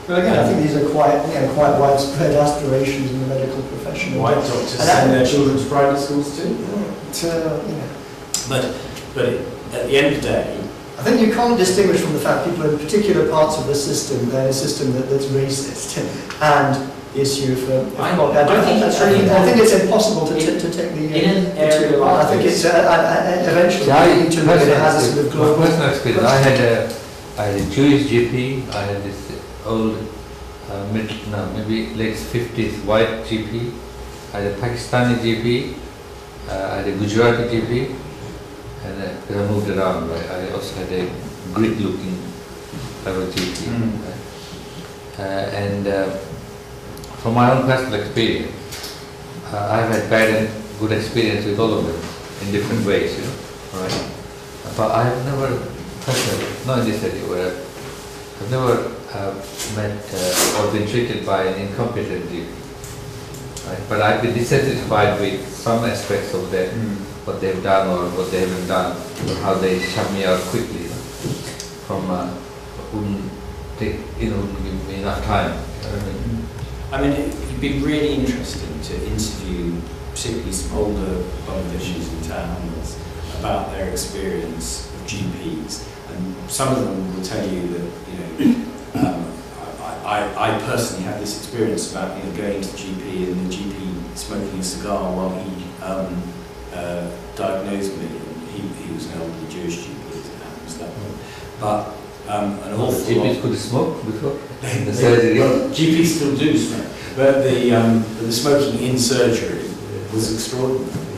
But again, I think these are quite widespread aspirations in the medical profession. White doctors send their children to private schools too? But at the end of the day, I think you can't distinguish from the fact people in particular parts of the system, they're a system that's racist, and the issue for... I think it's really important. I think it's impossible to take the... In an area like I think it's eventually leading to it has a sort of global... Personal experience, I had a Jewish GP, I had this old, maybe late 50s white GP, I had a Pakistani GP, I had a Gujarati GP, and because I moved around, right, I also had a Greek-looking GP. Right? From my own personal experience, I've had bad good experience with all of them in different ways, you know. Right. But I have never personally, not in this area, where I've never met or been treated by an incompetent GP. Right? But I've been dissatisfied with some aspects of their, what they've done or what they haven't done, or how they shut me out quickly, you know, from wouldn't give me enough time. You know what I mean? I mean, it'd be really interesting to interview particularly some older politicians and town handlers about their experience of GPs, and some of them will tell you that, you know, I personally had this experience about, you know, going to the GP and the GP smoking a cigar while he diagnosed me. He was an elderly Jewish GP, as it happens, that one. But an awful GPs could smoke before the surgery. Well, GPs still do smoke, but the smoking in surgery was extraordinary.